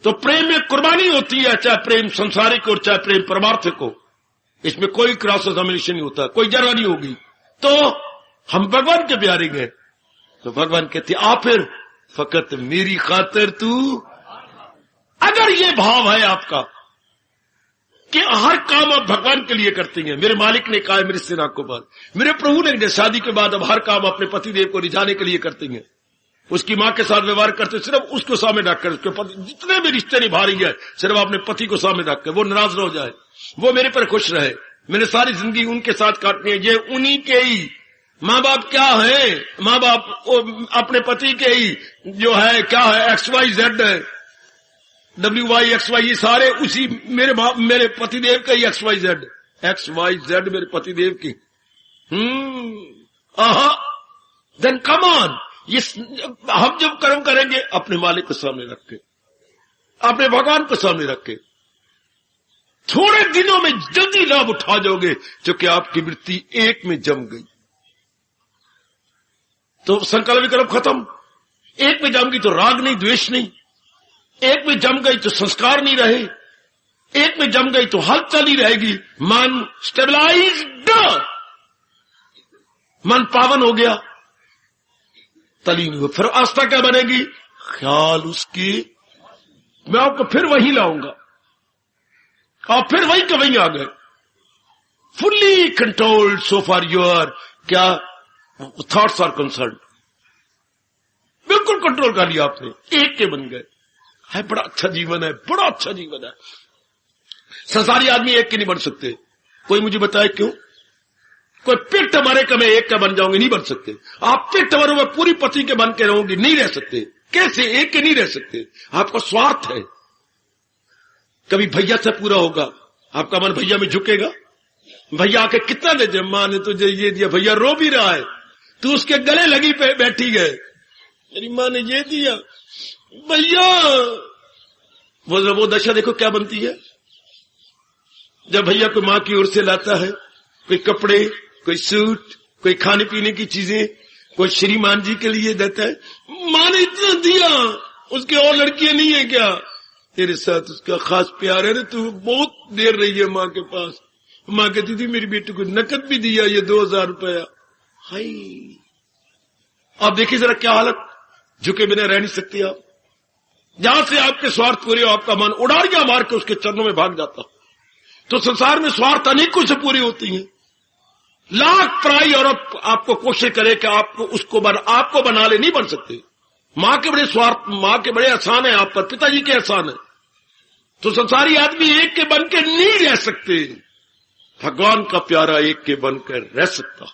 B: तो प्रेम में कुर्बानी होती है, चाहे प्रेम संसारिक हो चाहे प्रेम परमार्थिक हो, इसमें कोई क्रॉस एग्जामिनेशन नहीं होता, कोई जरा नहीं होगी। तो हम भगवान के प्यारे गए, तो भगवान कहते आ फिर फकत मेरी खातिर तू। अगर ये भाव है आपका कि हर काम आप भगवान के लिए करती हैं, मेरे मालिक ने कहा है मेरी सेना को बाद, मेरे प्रभु ने शादी के बाद अब हर काम अपने पतिदेव को रिझाने के लिए करती हैं, उसकी मां के साथ व्यवहार करते सिर्फ उसको सामने रखकर, उसके पति जितने भी रिश्ते निभा रही है सिर्फ अपने पति को सामने रखकर, वो नाराज न हो जाए, वो मेरे पर खुश रहे, मैंने सारी जिंदगी उनके साथ काटनी है। ये उन्हीं के ही माँ बाप क्या है, माँ बाप अपने पति के ही जो है क्या है, XYZ है, WYXY, ये सारे उसी मेरे पतिदेव का ही XYZ मेरे पतिदेव की। देन कम ऑन, ये हम जब कर्म करेंगे अपने मालिक को सामने रख के, अपने भगवान को सामने रख के, थोड़े दिनों में जल्दी लाभ उठा जाओगे, क्योंकि आपकी वृत्ति एक में जम गई। तो संकल्प विकल्प खत्म, एक में जम गई तो राग नहीं, द्वेष नहीं, एक में जम गई तो संस्कार नहीं रहे, एक में जम गई तो हलचल ही रहेगी, मन स्टेबलाइज्ड, मन पावन हो गया, तलीन हुआ। फिर आस्था क्या बनेगी, ख्याल उसकी, मैं आपको फिर वही लाऊंगा, और फिर वही के वही आ गए, fully controlled so for your क्या थॉट्स आर कंसर्न, बिल्कुल कंट्रोल कर लिया आपने, एक के बन गए। है बड़ा अच्छा जीवन है, बड़ा अच्छा जीवन है। संसारी आदमी एक के नहीं बन सकते, कोई मुझे बताए क्यों? कोई पिट्ठ मारे का मैं एक का बन जाऊंगी, नहीं बन सकते। आप पिट्ठ मारो में पूरी पति के बन के रहोगे, नहीं रह सकते। कैसे एक के नहीं रह सकते? आपका स्वार्थ है, कभी भैया से पूरा होगा, आपका मन भैया में झुकेगा, भैया आके कितना दे दे, मां ने तुझे ये दिया, भैया रो भी रहा है, तू उसके गले लगी पे बैठी गए, मेरी मां ने ये दिया भैया, वो दशा देखो क्या बनती है जब भैया को मां की ओर से लाता है, कोई कपड़े, कोई सूट, कोई खाने पीने की चीजें, कोई श्रीमान जी के लिए देता है, मां ने इतना दिया, उसके और लड़कियां नहीं है क्या, तेरे साथ उसका खास प्यार है ना, तू बहुत देर रही है मां के पास। मां कहती थी मेरी बेटी को नकद भी दिया ये 2000 रुपया। हाय, आप देखिए जरा क्या हालत, झुके बिना रह नहीं सकती आप। जहां से आपके स्वार्थ पूरे हो, आपका मन उड़ारियां मार के उसके चरणों में भाग जाता। तो संसार में स्वार्थ अनेकों से पूरी होती हैं। लाख पराई औरत आपको कोशिश करे कि आपको बना ले, नहीं बन सकते। मां के बड़े स्वार्थ, मां के बड़े एहसान है आप पर, पिताजी के एहसान है। तो संसारी आदमी एक के बन के नहीं रह सकते, भगवान का प्यारा एक के बनकर रह सकता,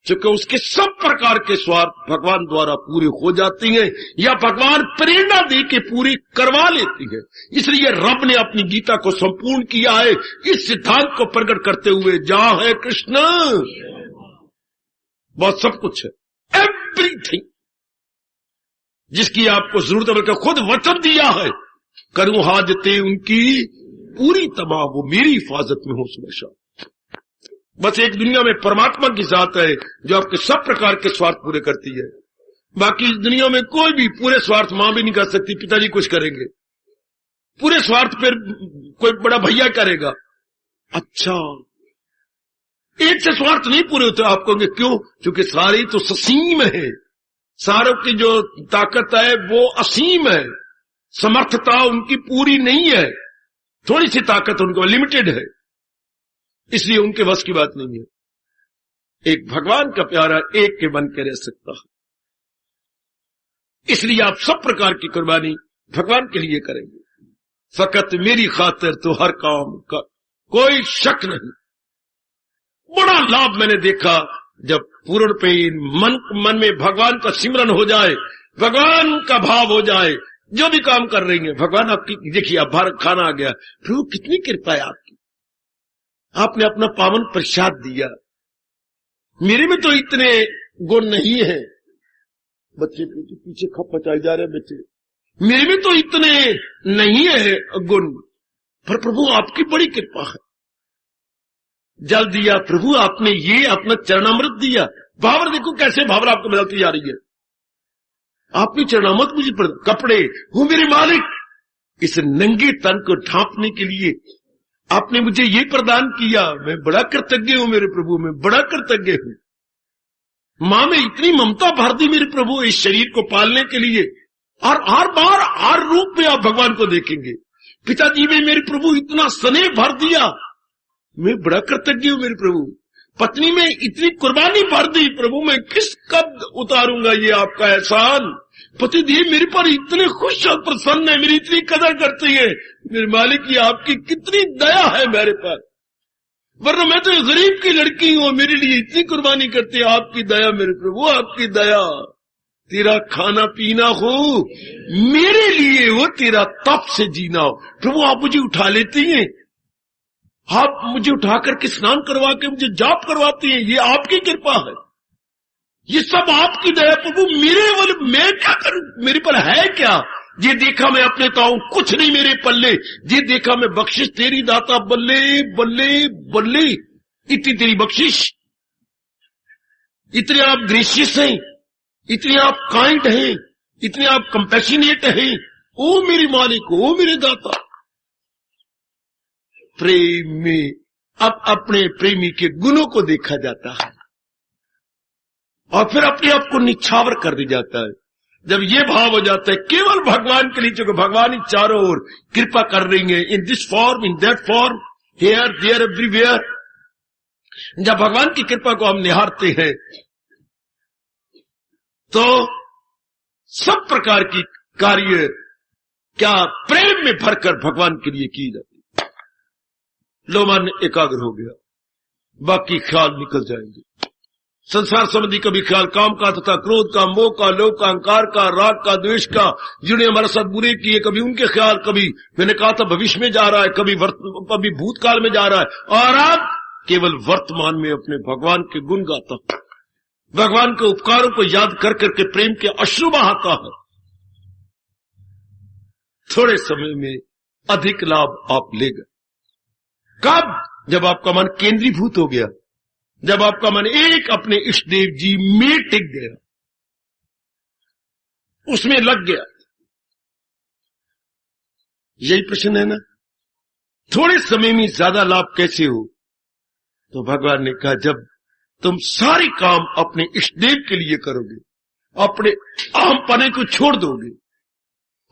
B: क्योंकि उसके सब प्रकार के स्वार्थ भगवान द्वारा पूरे हो जाती हैं, या भगवान प्रेरणा दे के पूरी करवा लेती है। इसलिए रब ने अपनी गीता को संपूर्ण किया है इस सिद्धांत को प्रकट करते हुए, जहां है कृष्ण बहुत सब कुछ है, एवरीथिंग जिसकी आपको जरूरत है, बल्कि खुद वचन दिया है, करूं हाजते उनकी पूरी तबाह, वो मेरी हिफाजत में हो सुबह। बस एक दुनिया में परमात्मा की जात है जो आपके सब प्रकार के स्वार्थ पूरे करती है। बाकी इस दुनिया में कोई भी पूरे स्वार्थ मां भी नहीं कर सकती, पिताजी कुछ करेंगे, पूरे स्वार्थ फिर कोई बड़ा भैया करेगा। अच्छा, एक से स्वार्थ नहीं पूरे होते। आप कहोगे क्यों? क्योंकि सारी तो ससीम है, सारों की जो ताकत है वो असीम है, समर्थता उनकी पूरी नहीं है, थोड़ी सी ताकत उनको लिमिटेड है, इसलिए उनके वश की बात नहीं है। एक भगवान का प्यारा एक के बन के रह सकता है, इसलिए आप सब प्रकार की कुर्बानी भगवान के लिए करेंगे। फकत मेरी खातिर तो हर काम का कोई शक नहीं। बड़ा लाभ मैंने देखा जब पूर्ण पे मन में भगवान का सिमरन हो जाए, भगवान का भाव हो जाए, जो भी काम कर रही है भगवान आपकी। देखिए अब भारत खाना आ गया, प्रभु कितनी कृपा है आपकी, आपने अपना पावन प्रसाद दिया, मेरे में तो इतने गुण नहीं है। बच्चे पीछे खप पचाए जा रहे, बच्चे मेरे में तो इतने नहीं है गुण, पर प्रभु आपकी बड़ी कृपा है। जल दिया प्रभु आपने, ये अपना चरणामृत दिया। भावर देखो कैसे भावर आपको बदलती जा रही है। आपने चरणामृत मुझे कपड़े हो मेरे मालिक, इस नंगे तन को ढांपने के लिए आपने मुझे ये प्रदान किया। मैं बड़ा कृतज्ञ हूं मेरे प्रभु, मैं बड़ा कृतज्ञ हूं। मां में इतनी ममता भर दी मेरे प्रभु इस शरीर को पालने के लिए, और हर बार हर रूप में आप भगवान को देखेंगे। पिताजी में मेरे प्रभु इतना स्नेह भर दिया, मैं बड़ा कृतज्ञ हूं मेरे प्रभु। पत्नी में इतनी कुर्बानी भर दी प्रभु, मैं किस कब उतारूंगा ये आपका एहसान। पतिदेव मेरे पर इतने खुश और प्रसन्न है, मेरी इतनी कदर करती है। मेरे मालिक ये आपकी कितनी दया है मेरे पर, वरना मैं तो गरीब की लड़की हूं, मेरे लिए इतनी कुर्बानी करती है। आपकी दया मेरे प्रभु, आपकी दया। तेरा खाना पीना हो मेरे लिए हो, तेरा तप से जीना हो। प्रभु आप मुझे उठा लेती हैं, आप मुझे उठा करके स्नान करवा के मुझे जाप करवाती हैं, ये आपकी कृपा है, ये सब आपकी दया प्रभु। मेरे वाले मैं क्या करूं, मेरे पर है क्या? ये देखा मैं अपने ताऊं, कुछ नहीं मेरे पल्ले। ये देखा मैं बख्शिश तेरी दाता, बल्ले बल्ले बल्ले। इतनी तेरी बख्शिश, इतने आप ग्रेशियस हैं, इतने आप काइंड हैं, इतने आप कंपैशनेट हैं। ओ मेरे मालिक, ओ मेरे दाता। प्रेम में अब अपने प्रेमी के गुणों को देखा जाता है और फिर अपने आप को निछावर कर दिया जाता है। जब ये भाव हो जाता है केवल भगवान के लिए, क्योंकि भगवान ही चारों ओर कृपा कर रही है, in this form, in that form, here there everywhere. जब भगवान की कृपा को हम निहारते हैं तो सब प्रकार की कार्य क्या प्रेम में भरकर भगवान के लिए की जाती। लो मन एकाग्र हो गया, बाकी ख्याल निकल जाएंगे। संसार संबंधी कभी ख्याल काम का तथा क्रोध का, मोह का, लोभ का, अहंकार का, राग का, द्वेष का, जिन्हें हमारे साथ बुरे किए, कभी उनके ख्याल, कभी मैंने कहा था भविष्य में जा रहा है, कभी भूतकाल में जा रहा है, और अब केवल वर्तमान में अपने भगवान के गुण गाता, भगवान के उपकारों को याद कर करके प्रेम के अश्रु बहाता है। थोड़े समय में अधिक लाभ आप ले गए। कब? जब आपका मन केंद्रीभूत हो गया, जब आपका मन एक अपने इष्ट देव जी में टिक गया, उसमें लग गया। यही प्रश्न है ना, थोड़े समय में ज्यादा लाभ कैसे हो? तो भगवान ने कहा जब तुम सारे काम अपने इष्ट देव के लिए करोगे, अपने अहम पने को छोड़ दोगे,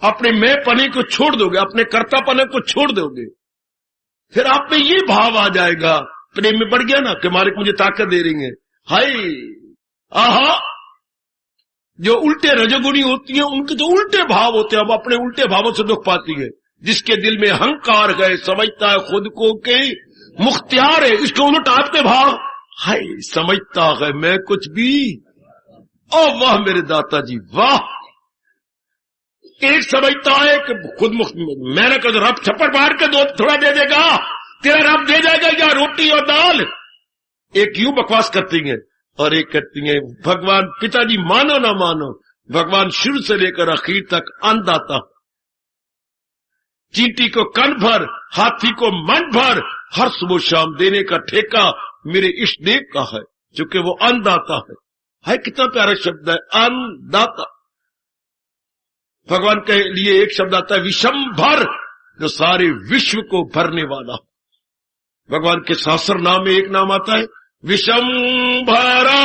B: अपने मैं पने को छोड़ दोगे, अपने कर्ता पने को छोड़ दोगे, फिर आप में ये भाव आ जाएगा, प्रेम में बढ़ गया ना कि मालिक मुझे ताकत दे रही है। हाय आहा, जो उल्टे रजोगुणी होती हैं उनके तो उल्टे भाव होते हैं, अब अपने उल्टे भावों से दुख पाती है। जिसके दिल में अहंकार है, समझता है खुद को के मुख्तियार है, इसके उलट आपके भाव, हाय समझता है मैं कुछ भी। ओ वाह मेरे दाता जी वाह। एक समझता है कि खुद मैंने कहा रब छप्पर मार के दो थोड़ा दे देगा, तेरा रब दे जाएगा या रोटी और दाल। एक यूं बकवास करती है और एक करती है भगवान पिताजी मानो ना मानो, भगवान शुरू से लेकर आखिर तक अन्नदाता। चींटी को कन भर, हाथी को मन भर, हर सुबह शाम देने का ठेका मेरे इष्ट देव का है, क्योंकि वो अन्नदाता है। कितना प्यारा शब्द है अन्नदाता। भगवान के लिए एक शब्द आता है विशंभर, जो सारे विश्व को भरने वाला। भगवान के सहस्र नाम में एक नाम आता है विशंभरा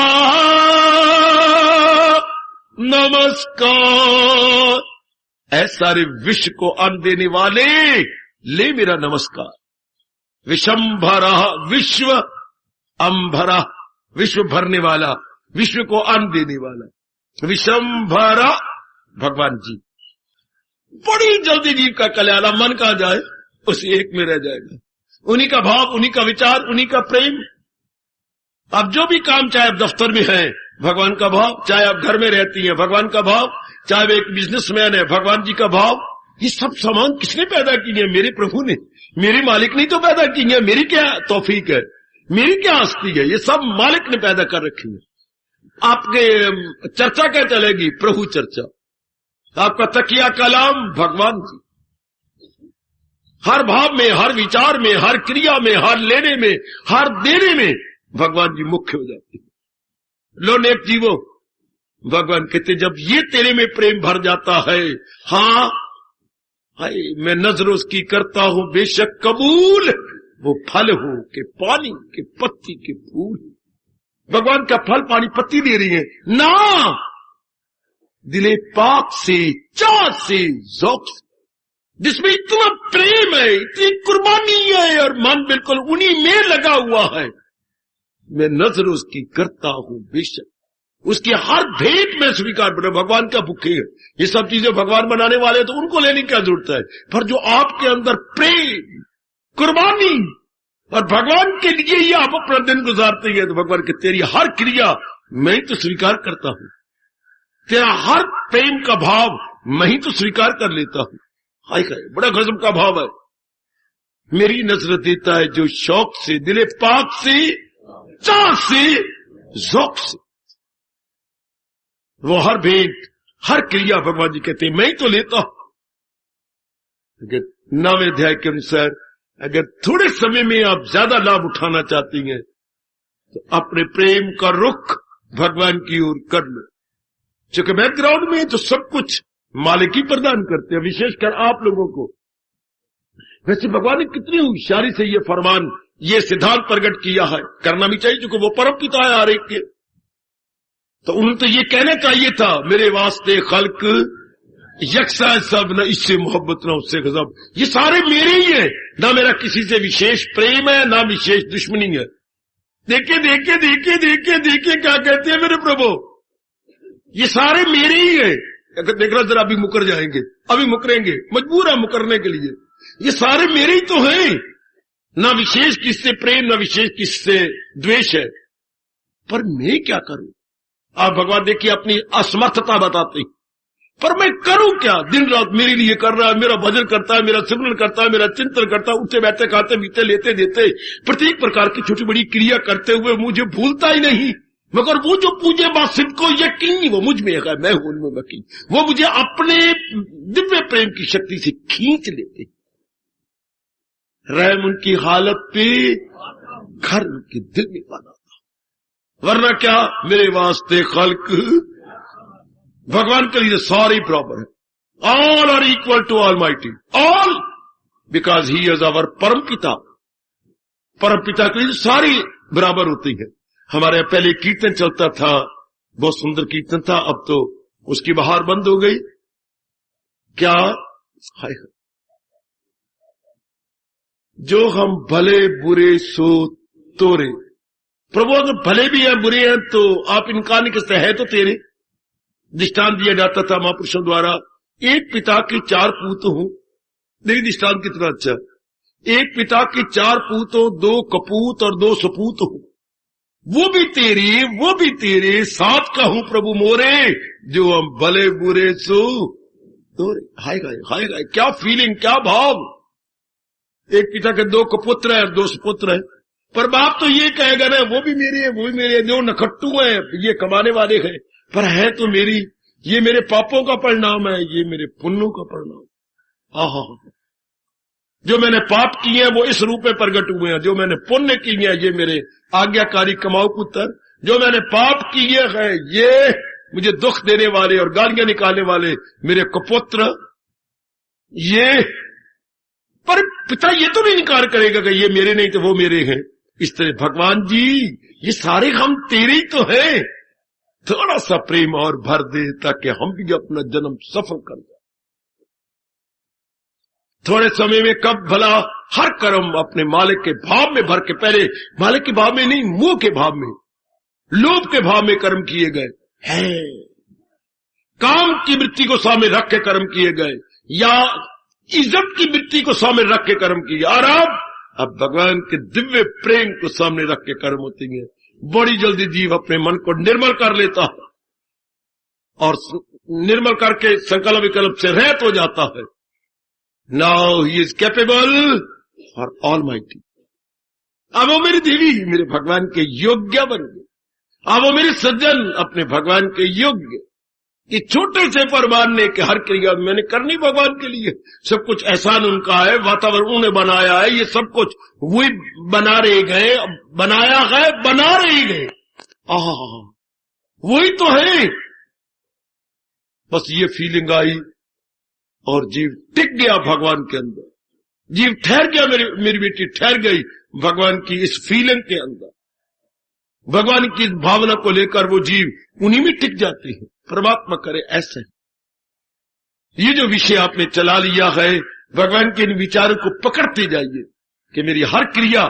B: नमस्कार। ऐसे सारे विश्व को अन्न देने वाले, ले मेरा नमस्कार। विशंभरा विश्व, अंभरा विश्व भरने वाला, विश्व को अन्न देने वाला। विशंभरा भगवान जी। बड़ी जल्दी जीव का कल्याण, मन कहा जाए उस एक में रह जाएगा। उन्हीं का भाव, उन्हीं का विचार, उन्हीं का प्रेम। अब जो भी काम, चाहे आप दफ्तर में हैं भगवान का भाव, चाहे आप घर में रहती हैं भगवान का भाव, चाहे वो एक बिजनेसमैन है भगवान जी का भाव। ये सब सामान किसने पैदा की है? मेरे प्रभु ने, मेरे मालिक ने तो पैदा की है। मेरी क्या तौफीक है, मेरी क्या हस्ती है, ये सब मालिक ने पैदा कर रखी है। आपके चर्चा क्या चलेगी? प्रभु चर्चा। आपका तकिया कलाम भगवान जी। हर भाव में, हर विचार में, हर क्रिया में, हर लेने में, हर देने में भगवान जी मुख्य हो जाते हैं। लो नेक जीवो, भगवान कहते जब ये तेरे में प्रेम भर जाता है, हाँ हाय मैं नजर उसकी करता हूं बेशक कबूल, वो फल हो के पानी के पत्ती के फूल। भगवान का फल पानी पत्ती दे रही है ना, दिले पाक से, चाह से, ज़ौक़ से, जिसमें इतना प्रेम है, इतनी कुर्बानी है और मन बिल्कुल उन्हीं में लगा हुआ है। मैं नजर उसकी करता हूं बेशक, उसकी हर भेंट में स्वीकार बना। भगवान का भूखे है, ये सब चीजें भगवान बनाने वाले हैं तो उनको लेने की क्या जरूरत है। पर जो आपके अंदर प्रेम, कुर्बानी और भगवान के लिए ही आप अपना दिन गुजारते हैं, तो भगवान के तेरी हर क्रिया मैं तो स्वीकार करता हूं, तेरा हर प्रेम का भाव मैं ही तो स्वीकार कर लेता हूं। हाय हाय बड़ा गजब का भाव है। मेरी नजर देता है जो शौक से, दिले पाक से, चाह से, ज़ौक़ से, वो हर भेंट, हर क्रिया भगवान जी कहते हैं मैं ही तो लेता हूं। अगर 9वें अध्याय के अनुसार अगर थोड़े समय में आप ज्यादा लाभ उठाना चाहती हैं तो अपने प्रेम का रुख भगवान की ओर कर लो। क्योंकि बैकग्राउंड में तो सब कुछ मालिक ही प्रदान करते हैं, विशेषकर आप लोगों को। वैसे भगवान ने कितनी होशियारी से ये फरमान, ये सिद्धांत प्रकट किया है, करना भी चाहिए क्योंकि वो परम पिता है हर एक के। तो उन्हें तो ये कहना चाहिए था, मेरे वास्ते खल्क यकसा सब, न इससे मोहब्बत न उससे गजब, ये सारे मेरे ही है, ना मेरा किसी से विशेष प्रेम है ना विशेष दुश्मनी है। देखे देखे देखे देखे देखे क्या कहते हैं मेरे प्रभु, ये सारे मेरे ही है। अगर देख रहा जरा अभी मुकर जाएंगे, अभी मुकरेंगे, मजबूर है मुकरने के लिए। ये सारे मेरे ही तो हैं, ना विशेष किससे प्रेम ना विशेष किससे द्वेष है। पर मैं क्या करूं? आप भगवान देखिए अपनी असमर्थता बताते हैं, पर मैं करूं क्या? दिन रात मेरे लिए कर रहा है, मेरा भजन करता है, मेरा सिमरन करता है, मेरा चिंतन करता है, उठते बैठते खाते पीते लेते देते प्रत्येक प्रकार की छोटी बड़ी क्रिया करते हुए मुझे भूलता ही नहीं। मगर वो जो पूजे बासित को यकीन वो मुझ में है, मैं हूं उनमें यकीन, वो मुझे अपने दिव्य प्रेम की शक्ति से खींच लेते। रहम उनकी हालत पे घर उनके दिल में बना था, वरना क्या मेरे वास्ते खल्क भगवान के लिए सारे बराबर है। All are equal to almighty, all because he is our परम पिता। परम पिता के लिए सारी बराबर होती है। हमारे पहले कीर्तन चलता था, बहुत सुंदर कीर्तन था, अब तो उसकी बहार बंद हो गई। क्या हाय, जो हम भले बुरे सो तोरे। प्रभु अगर भले भी हैं बुरे हैं तो आप इनकार नहीं करते, है तो तेरे। दृष्टांत दिया जाता था महापुरुषों द्वारा, एक पिता के 4 पूत हूं। नहीं दृष्टांत कितना अच्छा, एक पिता के 4 पूत हो, 2 कपूत और 2 सपूत हो, वो भी तेरे वो भी तेरे, 7 का हूं प्रभु मोरे, जो हम भले बुरे सो तोरे। हाय हाय हाय हाय, क्या फीलिंग, क्या भाव। एक पिता के 2 कपुत्र है और 2 सपुत्र है, पर बाप तो ये कहेगा ना वो भी मेरे है वो भी मेरे, जो नखट्टू है ये कमाने वाले हैं, पर है तो मेरी। ये मेरे पापों का परिणाम है, ये मेरे पुण्यों का परिणाम। आहा, जो मैंने पाप किए हैं वो इस रूप में प्रकट हुए हैं, जो मैंने पुण्य किए हैं ये मेरे आज्ञाकारी कमाऊ पुत्र, जो मैंने पाप किए हैं ये मुझे दुख देने वाले और गालियां निकालने वाले मेरे कुपुत्र। ये पर पिता ये तो नहीं इनकार करेगा कि ये मेरे नहीं तो वो मेरे हैं। इस तरह भगवान जी ये सारे हम तेरे ही तो हैं, थोड़ा सा प्रेम और भर दे ताकि हम भी अपना जन्म सफल कर जाए। थोड़े समय में कब भला हर कर्म अपने मालिक के भाव में भर के, पहले मालिक के भाव में नहीं मोह के भाव में, लोभ के भाव में कर्म किए गए हैं, काम की वृत्ति को सामने रख के कर्म किए गए, या इज्जत की वृत्ति को सामने रख के कर्म किए। और अब भगवान के दिव्य प्रेम को सामने रख के कर्म होती है। बड़ी जल्दी जीव अपने मन को निर्मल कर लेता है और निर्मल करके संकल्प विकल्प से रहित हो जाता है। Now he is capable for almighty. अब वो मेरी देवी मेरे भगवान के योग्य बन गए, अब वो मेरे सज्जन अपने भगवान के योग्य। कि छोटे से पर मानने के हर क्रिया मैंने करनी भगवान के लिए, सब कुछ एहसान उनका है, वातावरण उन्होंने बनाया है, ये सब कुछ वही बना रहे गए, बनाया है, बना रहे गए, वही तो है। बस ये फीलिंग आई और जीव टिक गया भगवान के अंदर, जीव ठहर गया, मेरी बेटी ठहर गई भगवान की इस फीलिंग के अंदर। भगवान की भावना को लेकर वो जीव उन्हीं में टिक जाते हैं। परमात्मा करे ऐसे। ये जो विषय आपने चला लिया है, भगवान के इन विचारों को पकड़ते जाइए कि मेरी हर क्रिया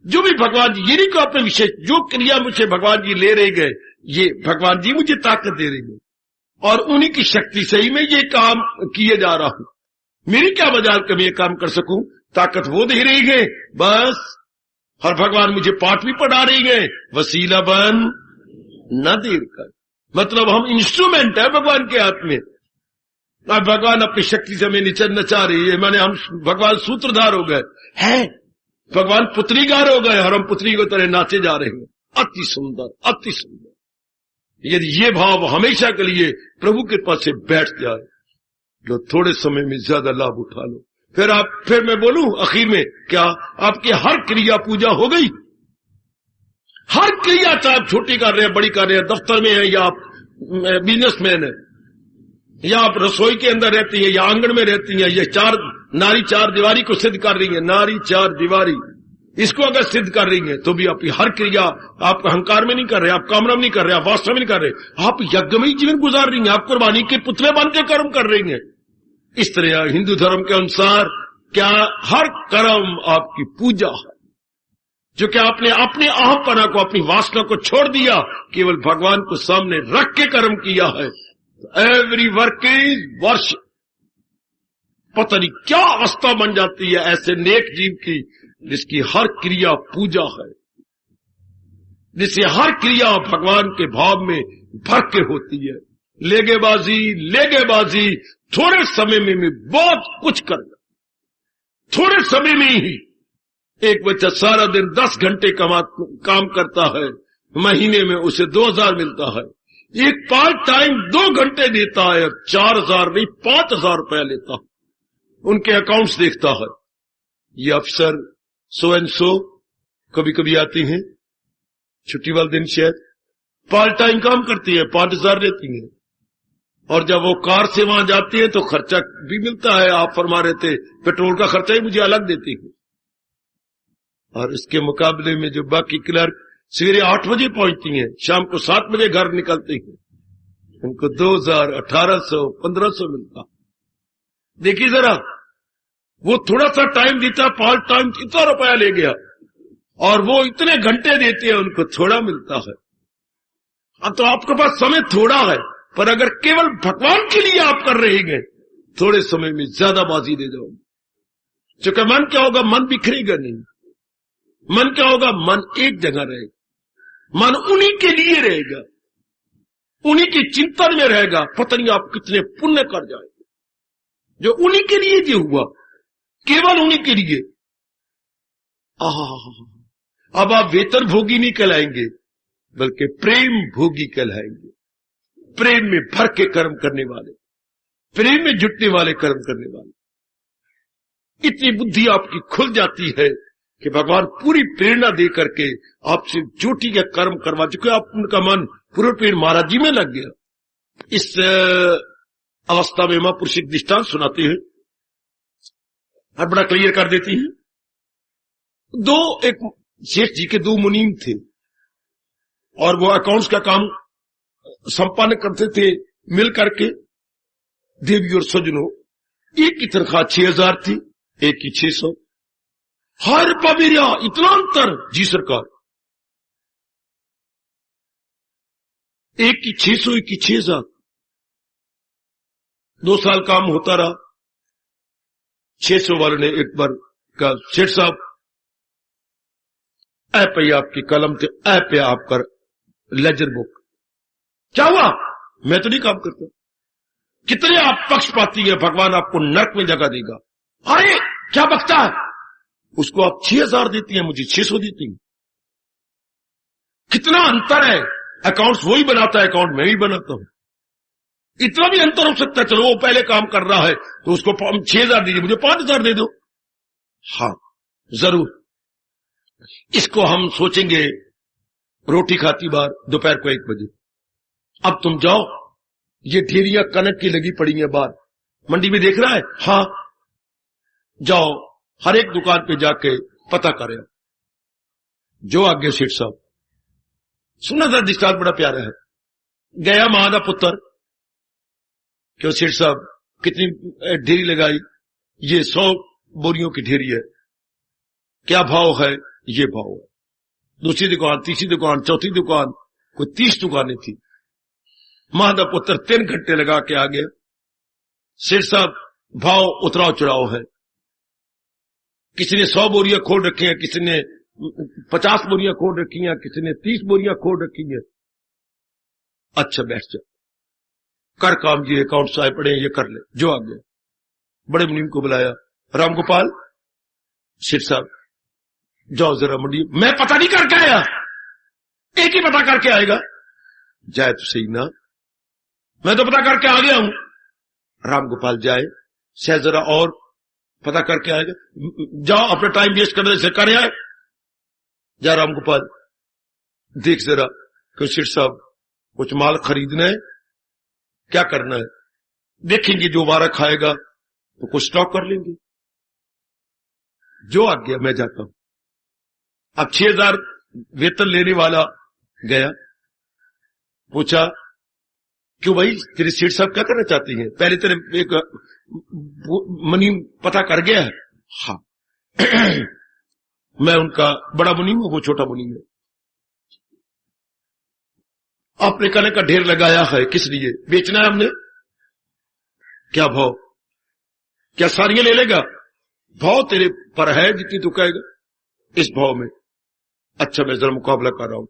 B: जो भी भगवान जी, ये नहीं को अपने विषय, जो क्रिया मुझे भगवान जी ले रहे गए, ये भगवान जी मुझे ताकत दे रहे हैं और उन्हीं की शक्ति से ही मैं ये काम किए जा रहा हूं। मेरी क्या मजाल कि मैं ये काम कर सकूं, ताकत वो दे रही गए बस। और भगवान मुझे पाठ भी पढ़ा रही गए, वसीला बन न देर कर। मतलब हम इंस्ट्रूमेंट है भगवान के हाथ में। अब भगवान अपनी शक्ति से हमें नचा रही है, माने हम भगवान सूत्रधार हो गए हैं, भगवान पुतलीगार हो गए और हम पुतली की तरह नाचे जा रहे हैं। अति सुंदर, अति सुंदर। यदि ये भाव हमेशा के लिए प्रभु के पास से बैठ जाए, लो थोड़े समय में ज्यादा लाभ उठा लो। फिर मैं बोलूं आखिर में, क्या आपकी हर क्रिया पूजा हो गई? हर क्रिया, चाहे आप छोटी कर रहे हैं, बड़ी कर रहे हैं, दफ्तर में है या आप बिजनेसमैन है, या आप रसोई के अंदर रहती है या आंगन में रहती है, ये नारी चार दीवारी को सिद्ध कर रही है, नारी चार दीवारी, इसको अगर सिद्ध कर रही है तो भी आपकी हर क्रिया आप अहंकार में नहीं कर रहे, आप कामना में नहीं कर रहे, आप वास्तव में नहीं कर रहे, आप यज्ञ में ही जीवन गुजार रही हैं, आप कुर्बानी के पुतले बन के कर्म कर रही हैं। इस तरह हिंदू धर्म के अनुसार क्या हर कर्म आपकी पूजा है, जो कि आपने अपने अहमपना को, अपनी वासना को छोड़ दिया, केवल भगवान को सामने रख के कर्म किया है। Every work is worship. पता नहीं क्या अवस्था बन जाती है ऐसे नेक जीव की, जिसकी हर क्रिया पूजा है, जिससे हर क्रिया भगवान के भाव में भर के होती है। लेगेबाजी, थोड़े समय में मैं बहुत कुछ करना, थोड़े समय में ही। एक बच्चा सारा दिन 10 घंटे काम करता है, महीने में उसे 2000 मिलता है। एक पार्ट टाइम 2 घंटे देता है, 4000 नहीं 5000 रुपया लेता है। उनके अकाउंट्स देखता है, ये अफसर सो एंड सो कभी कभी आती हैं, छुट्टी वाले दिन शायद पार्ट टाइम काम करती है, 5000 लेती हैं। और जब वो कार से वहां जाती है तो खर्चा भी मिलता है। आप फरमा रहे थे पेट्रोल का खर्चा ही मुझे अलग देती है। और इसके मुकाबले में जो बाकी क्लर्क सवेरे 8 बजे पहुंचती हैं, शाम को 7 बजे घर निकलती हैं, उनको 2000, 1800, 1500 मिलता। देखिए जरा, वो थोड़ा सा टाइम देता, पार्ट टाइम इतना रुपया ले गया, और वो इतने घंटे देते हैं, उनको थोड़ा मिलता है। अब तो आपके पास समय थोड़ा है, पर अगर केवल भगवान के लिए आप कर रहे हैं, थोड़े समय में ज्यादा बाजी दे जाओगे। क्योंकि मन क्या होगा, मन बिखरेगा नहीं। मन क्या होगा, मन एक जगह रहेगा, मन उन्हीं के लिए रहेगा, उन्हीं के चिंतन में रहेगा। पता नहीं आप कितने पुण्य कर जाएंगे, जो उन्हीं के लिए जो हुआ, केवल उन्हीं के लिए। अब आप वेतन भोगी नहीं कहलाएंगे, बल्कि प्रेम भोगी कहलाएंगे। प्रेम में भर के कर्म करने वाले, प्रेम में जुटने वाले कर्म करने वाले। इतनी बुद्धि आपकी खुल जाती है कि भगवान पूरी प्रेरणा दे करके आपसे चोटी का कर्म करवा चुके। आप उनका मन पूरे पेड़ महाराज जी में लग गया। इस अवस्था में महापुरुष एक दृष्टांत सुनाते हैं और बड़ा क्लियर कर देती हैं। एक शेष जी के 2 मुनीम थे और वो अकाउंट्स का काम संपादन करते थे मिल करके। देवी और सजनों, एक की तनख्वाह 6000 थी, एक की 600। हर पबीरिया इतना अंतर। जी सरकार, एक की 600, एक की 6000। 2 साल काम होता रहा। 600 वाले ने एक बार कहा, सेठ साहब ऐप पे आपकी कलम थे, ऐप पे आपका लेजर बुक। क्या हुआ? मैं तो नहीं काम करता। कितने आप पक्षपाती हैं, भगवान आपको नरक में जगह देगा। अरे क्या बकता है? उसको आप 6000 देती हैं, मुझे 600 देती हैं। कितना अंतर है। अकाउंट्स वही बनाता है, अकाउंट मैं भी बनाता हूं। इतना भी अंतर हो सकता है। चलो वो पहले काम कर रहा है तो उसको 6,000 दीजिए, मुझे 5,000 दे दो। हाँ जरूर, इसको हम सोचेंगे रोटी खाती बार दोपहर को 1 बजे। अब तुम जाओ, ये ढेरियां कनक की लगी पड़ी हैं बाहर, मंडी में देख रहा है? हाँ, जाओ हर एक दुकान पे जाके पता करें। जो आगे सेठ साहब, सुना था दृष्टांत बड़ा प्यारा है। गया मां का पुत्र, क्यों सेठ साहब कितनी ढेरी लगाई? ये 100 बोरियों की ढेरी है। क्या भाव है? ये भाव है। दूसरी दुकान, तीसरी दुकान, चौथी दुकान, कोई 30 दुकानें थी। मां का पुत्र 3 घंटे लगा के आ गया। सेठ साहब भाव उतराव चढ़ाव है, किसी ने 100 बोरियां खोल रखी हैं, किसी ने 50 बोरियां खोल रखी हैं, किसी ने 30 बोरियां खोल रखी हैं। अच्छा बैठ जा, कर काम, ये अकाउंट साहब पड़े ये कर ले। जो आ गया, बड़े मुनीम को बुलाया। रामगोपाल, सेठ साहब जाओ जरा मंडी, मैं पता नहीं करके आया। एक ही पता करके आएगा, जाए तो सही ना, मैं तो पता करके आ गया हूं। रामगोपाल जाए, शायद जरा और पता करके आएगा। जाओ अपना टाइम वेस्ट करने से कर आए। जा रामगोपाल, देख जरा कि सेठ साहब कुछ माल खरीदना है, क्या करना है, देखेंगे। जो वारा खाएगा तो कुछ स्टॉक कर लेंगे। जो आ गया, मैं जाता हूं। अब 6,000 वेतन लेने वाला गया, पूछा क्यों भाई, तेरे सेठ साहब क्या करना चाहती हैं? पहले तेरे एक मुनीम पता कर गया है? हाँ मैं उनका बड़ा मुनीम हूं, वो छोटा मुनीम है। आपने कहने का ढेर लगाया है, किस लिए? बेचना है हमने। क्या भाव? क्या सारियां ले लेगा? भाव तेरे पर है जितनी तू कहेगा, इस भाव में। अच्छा मैं जरा मुकाबला कर रहा हूं।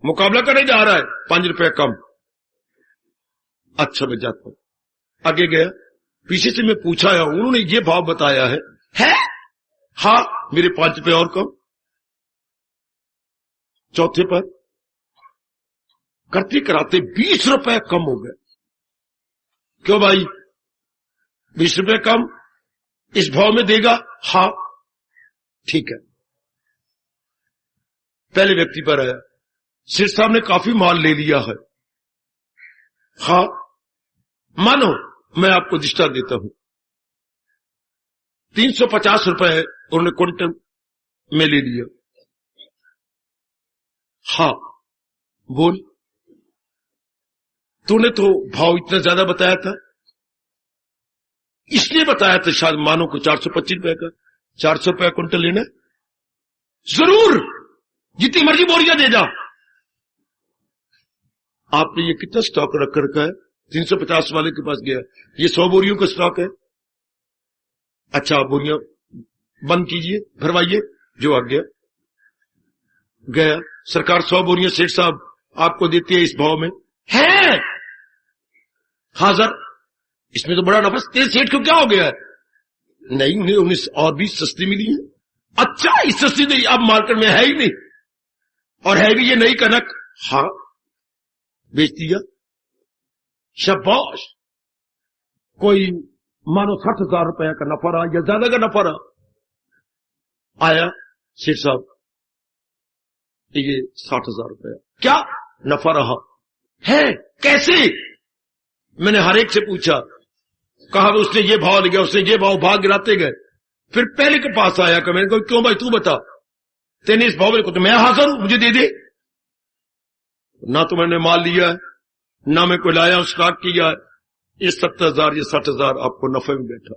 B: मुकाबला करने जा रहा है, 5 रुपए कम। अच्छा मैं जाता हूं। आगे गया, पीछे से मैं पूछा है, उन्होंने ये भाव बताया है। हाँ, मेरे 5 रुपए और कम। चौथे पर करते कराते 20 रुपए कम हो गए। क्यों भाई 20 रुपए कम इस भाव में देगा? हाँ ठीक है। पहले व्यक्ति पर आया, सेठ साहब ने काफी माल ले लिया है। हाँ मानो मैं आपको दृष्टांत देता हूं, 350 रुपए उन्होंने क्विंटल में ले लिया। हाँ बोल, तूने तो भाव इतना ज्यादा बताया था, इसलिए बताया था शायद मानो को 425 रुपए का। 400 रुपए क्विंटल लेना? जरूर, जितनी मर्जी बोरियां दे जा। आपने ये कितना स्टॉक रख रखा है? 350 वाले के पास गया, ये 100 बोरियों का स्टॉक है। अच्छा बोरियां बंद कीजिए, भरवाइए। जो आ गया, गया, सरकार 100 बोरियां सेठ साहब आपको देती है इस भाव में। है हाजिर, इसमें तो बड़ा नफा। तेरे सेठ को क्या हो गया है? नहीं, उन्हें और भी सस्ती मिली है। अच्छा, इस सस्ती नहीं, अब मार्केट में है ही नहीं, और है भी ये नई कनक। हाँ बेच दिया, शाबाश। कोई मानो 60,000 रुपए का नफा रहा या ज्यादा का नफा रहा। आया सेठ साहब, ये 60,000 रुपया क्या नफा रहा है? कैसे? मैंने हर एक से पूछा, कहा उसने ये भाव लिया, उसने ये भाव, भाग गिराते गए। फिर पहले के पास आया कि मैंने कहा क्यों भाई तू बता, तेने इस भाव में तो मैं हाजिर हूं, मुझे दे दे। ना तो मैंने माल लिया है, ना मैं कोई लाया स्टॉक किया है। ये 70,000 ये 60,000 आपको नफे में बैठा।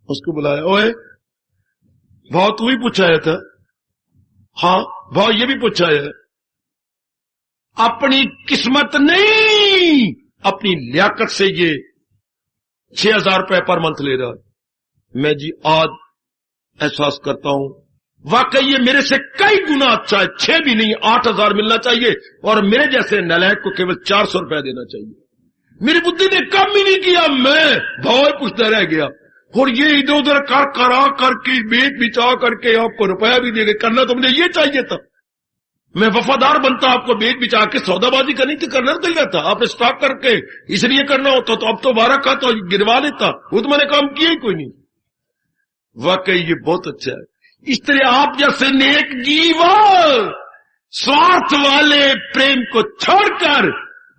B: उसको बुलाया, ओए भाव तू ही पूछाया था? हाँ भाव ये भी पूछाया है। अपनी किस्मत नहीं, अपनी लियाकत से ये 6,000 रुपए पर मंथ ले रहा है। मैं जी आज एहसास करता हूं वाकई ये मेरे से कई गुना अच्छा है। 6 भी नहीं 8,000 मिलना चाहिए, और मेरे जैसे नालायक को केवल 400 रुपया देना चाहिए। मेरी बुद्धि ने कम ही नहीं किया, मैं भाव पूछता रह गया। और ये इधर उधर कर करा करके बेच बिचा करके आपको रुपया भी देंगे, करना तो मुझे ये चाहिए था। मैं वफादार बनता, आपको बेच बिचा के सौदाबाजी करनी थी, करना कर लिया था आपने स्टॉक करके, इसलिए करना होता तो अब तो 12 का तो गिरवा लेता, वो तो मैंने काम किया ही कोई नहीं। वाकई ये बहुत अच्छा है। इस तरह आप जैसे नेक जीव स्वार्थ वाले प्रेम को छोड़कर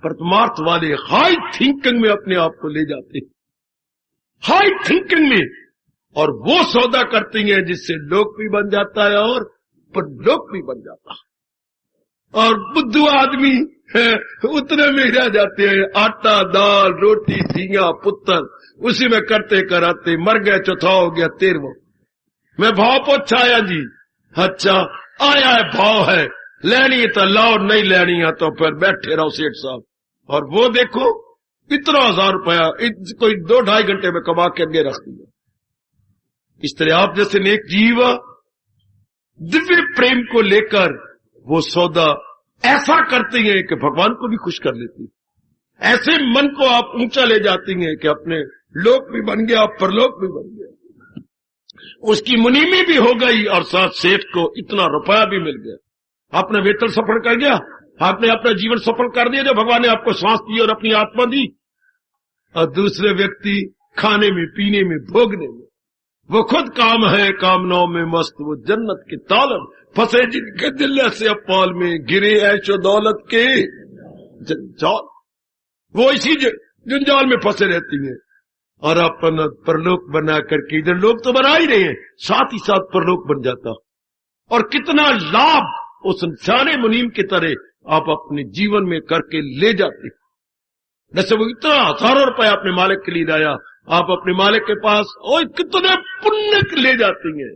B: परमार्थ वाले हाई थिंकिंग में अपने आप को ले जाते हैं, हाई थिंकिंग में, और वो सौदा करती हैं जिससे लोक भी बन जाता है और परलोक भी बन जाता है। और बुद्धू आदमी उतने में रह जाते हैं, आटा दाल रोटी झींगा पुत्र उसी में करते कराते मर गए, चौथा हो गया 13वां। मैं भाव पूछा आया जी, अच्छा आया है भाव है, लेनी है तो लाओ, नहीं लेनी है तो फिर बैठे रहो सेठ साहब। और वो देखो इतना 1000 रुपया कोई 2-2.5 घंटे में कमा के आगे रख दिया। इस तरह आप जैसे नेक जीव दिव्य प्रेम को लेकर वो सौदा ऐसा करती हैं कि भगवान को भी खुश कर लेती है। ऐसे मन को आप ऊंचा ले जाती हैं कि अपने लोक भी बन गया, परलोक भी बन गया, उसकी मुनीमी भी हो गई और साथ सेठ को इतना रुपया भी मिल गया। आपने वेतन सफल कर गया, आपने अपना जीवन सफल कर दिया जो भगवान ने आपको सांस दी और अपनी आत्मा दी। और दूसरे व्यक्ति खाने में पीने में भोगने में, वो खुद काम है कामनाओं में मस्त, वो जन्नत के तालब फंसे जिनके दिल से अपाल में, गिरे ऐशो दौलत के जंजाल, वो इसी जंजाल में फंसे रहती हैं। और अपन परलोक बना करके इधर लोग तो बना ही रहे हैं, साथ ही साथ परलोक बन जाता। और कितना लाभ उस सारे मुनीम की तरह आप अपने जीवन में करके ले जाते। जैसे वो इतना 1000 रुपया अपने मालिक के लिए लाया, आप अपने मालिक के पास और कितने पुण्य ले जाती हैं,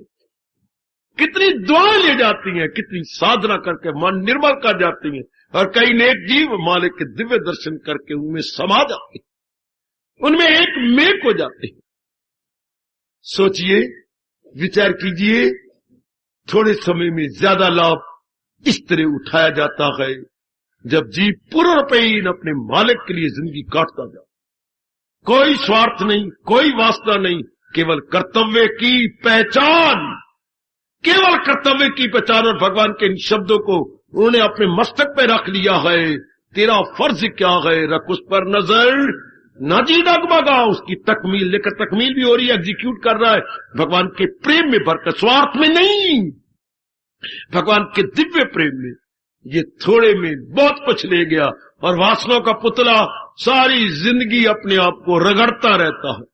B: कितनी दुआएं ले जाती हैं, कितनी साधना करके मन निर्मल कर जाती हैं। और कई नेक जीव मालिक के दिव्य दर्शन करके उनमें समा जाते हैं, उनमें एक मेक हो जाते हैं। सोचिए, विचार कीजिए, थोड़े समय में ज्यादा लाभ इस तरह उठाया जाता है जब जीव पूर्णपीन अपने मालिक के लिए जिंदगी काटता जाए। कोई स्वार्थ नहीं, कोई वास्ता नहीं, केवल कर्तव्य की पहचान, केवल कर्तव्य की पहचान। और भगवान के इन शब्दों को उन्होंने अपने मस्तक पे रख लिया है, तेरा फर्ज क्या है, रख उस पर नजर, न जी डगमगा, उसकी तकमील लेकर, तकमील भी हो रही है, एग्जीक्यूट कर रहा है भगवान के प्रेम में भरकर, स्वार्थ में नहीं, भगवान के दिव्य प्रेम में। ये थोड़े में बहुत कुछ ले गया और वासनाओं का पुतला सारी जिंदगी अपने आप को रगड़ता रहता है,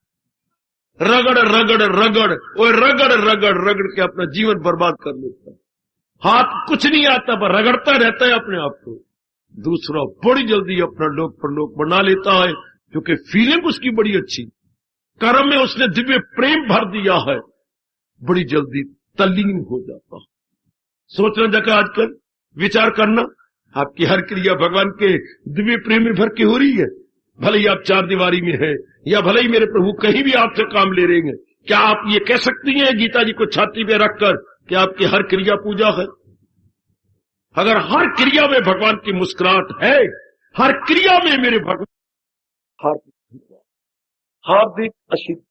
B: रगड़ रगड़ रगड़ और रगड़ रगड़ रगड़ के अपना जीवन बर्बाद कर लेता है। हाथ कुछ नहीं आता पर रगड़ता रहता है अपने आप को। दूसरा बड़ी जल्दी अपना लोक परलोक बना लेता है क्योंकि फीलिंग उसकी बड़ी अच्छी, कर्म में उसने दिव्य प्रेम भर दिया है, बड़ी जल्दी तल्लीन हो जाता है। सोचना जगह आजकल विचार करना, आपकी हर क्रिया भगवान के दिव्य प्रेम में भर के हो रही है। भले ही आप 4 दीवारी में है या भले ही मेरे प्रभु कहीं भी आपसे काम ले रहे हैं, क्या आप ये कह सकती हैं गीता जी को छाती पे रखकर कि आपकी हर क्रिया पूजा है? अगर हर क्रिया में भगवान की मुस्कुराहट है, हर क्रिया में मेरे भगवान हार्दिक आशीर्वाद, हार्दिक आशीर्वाद,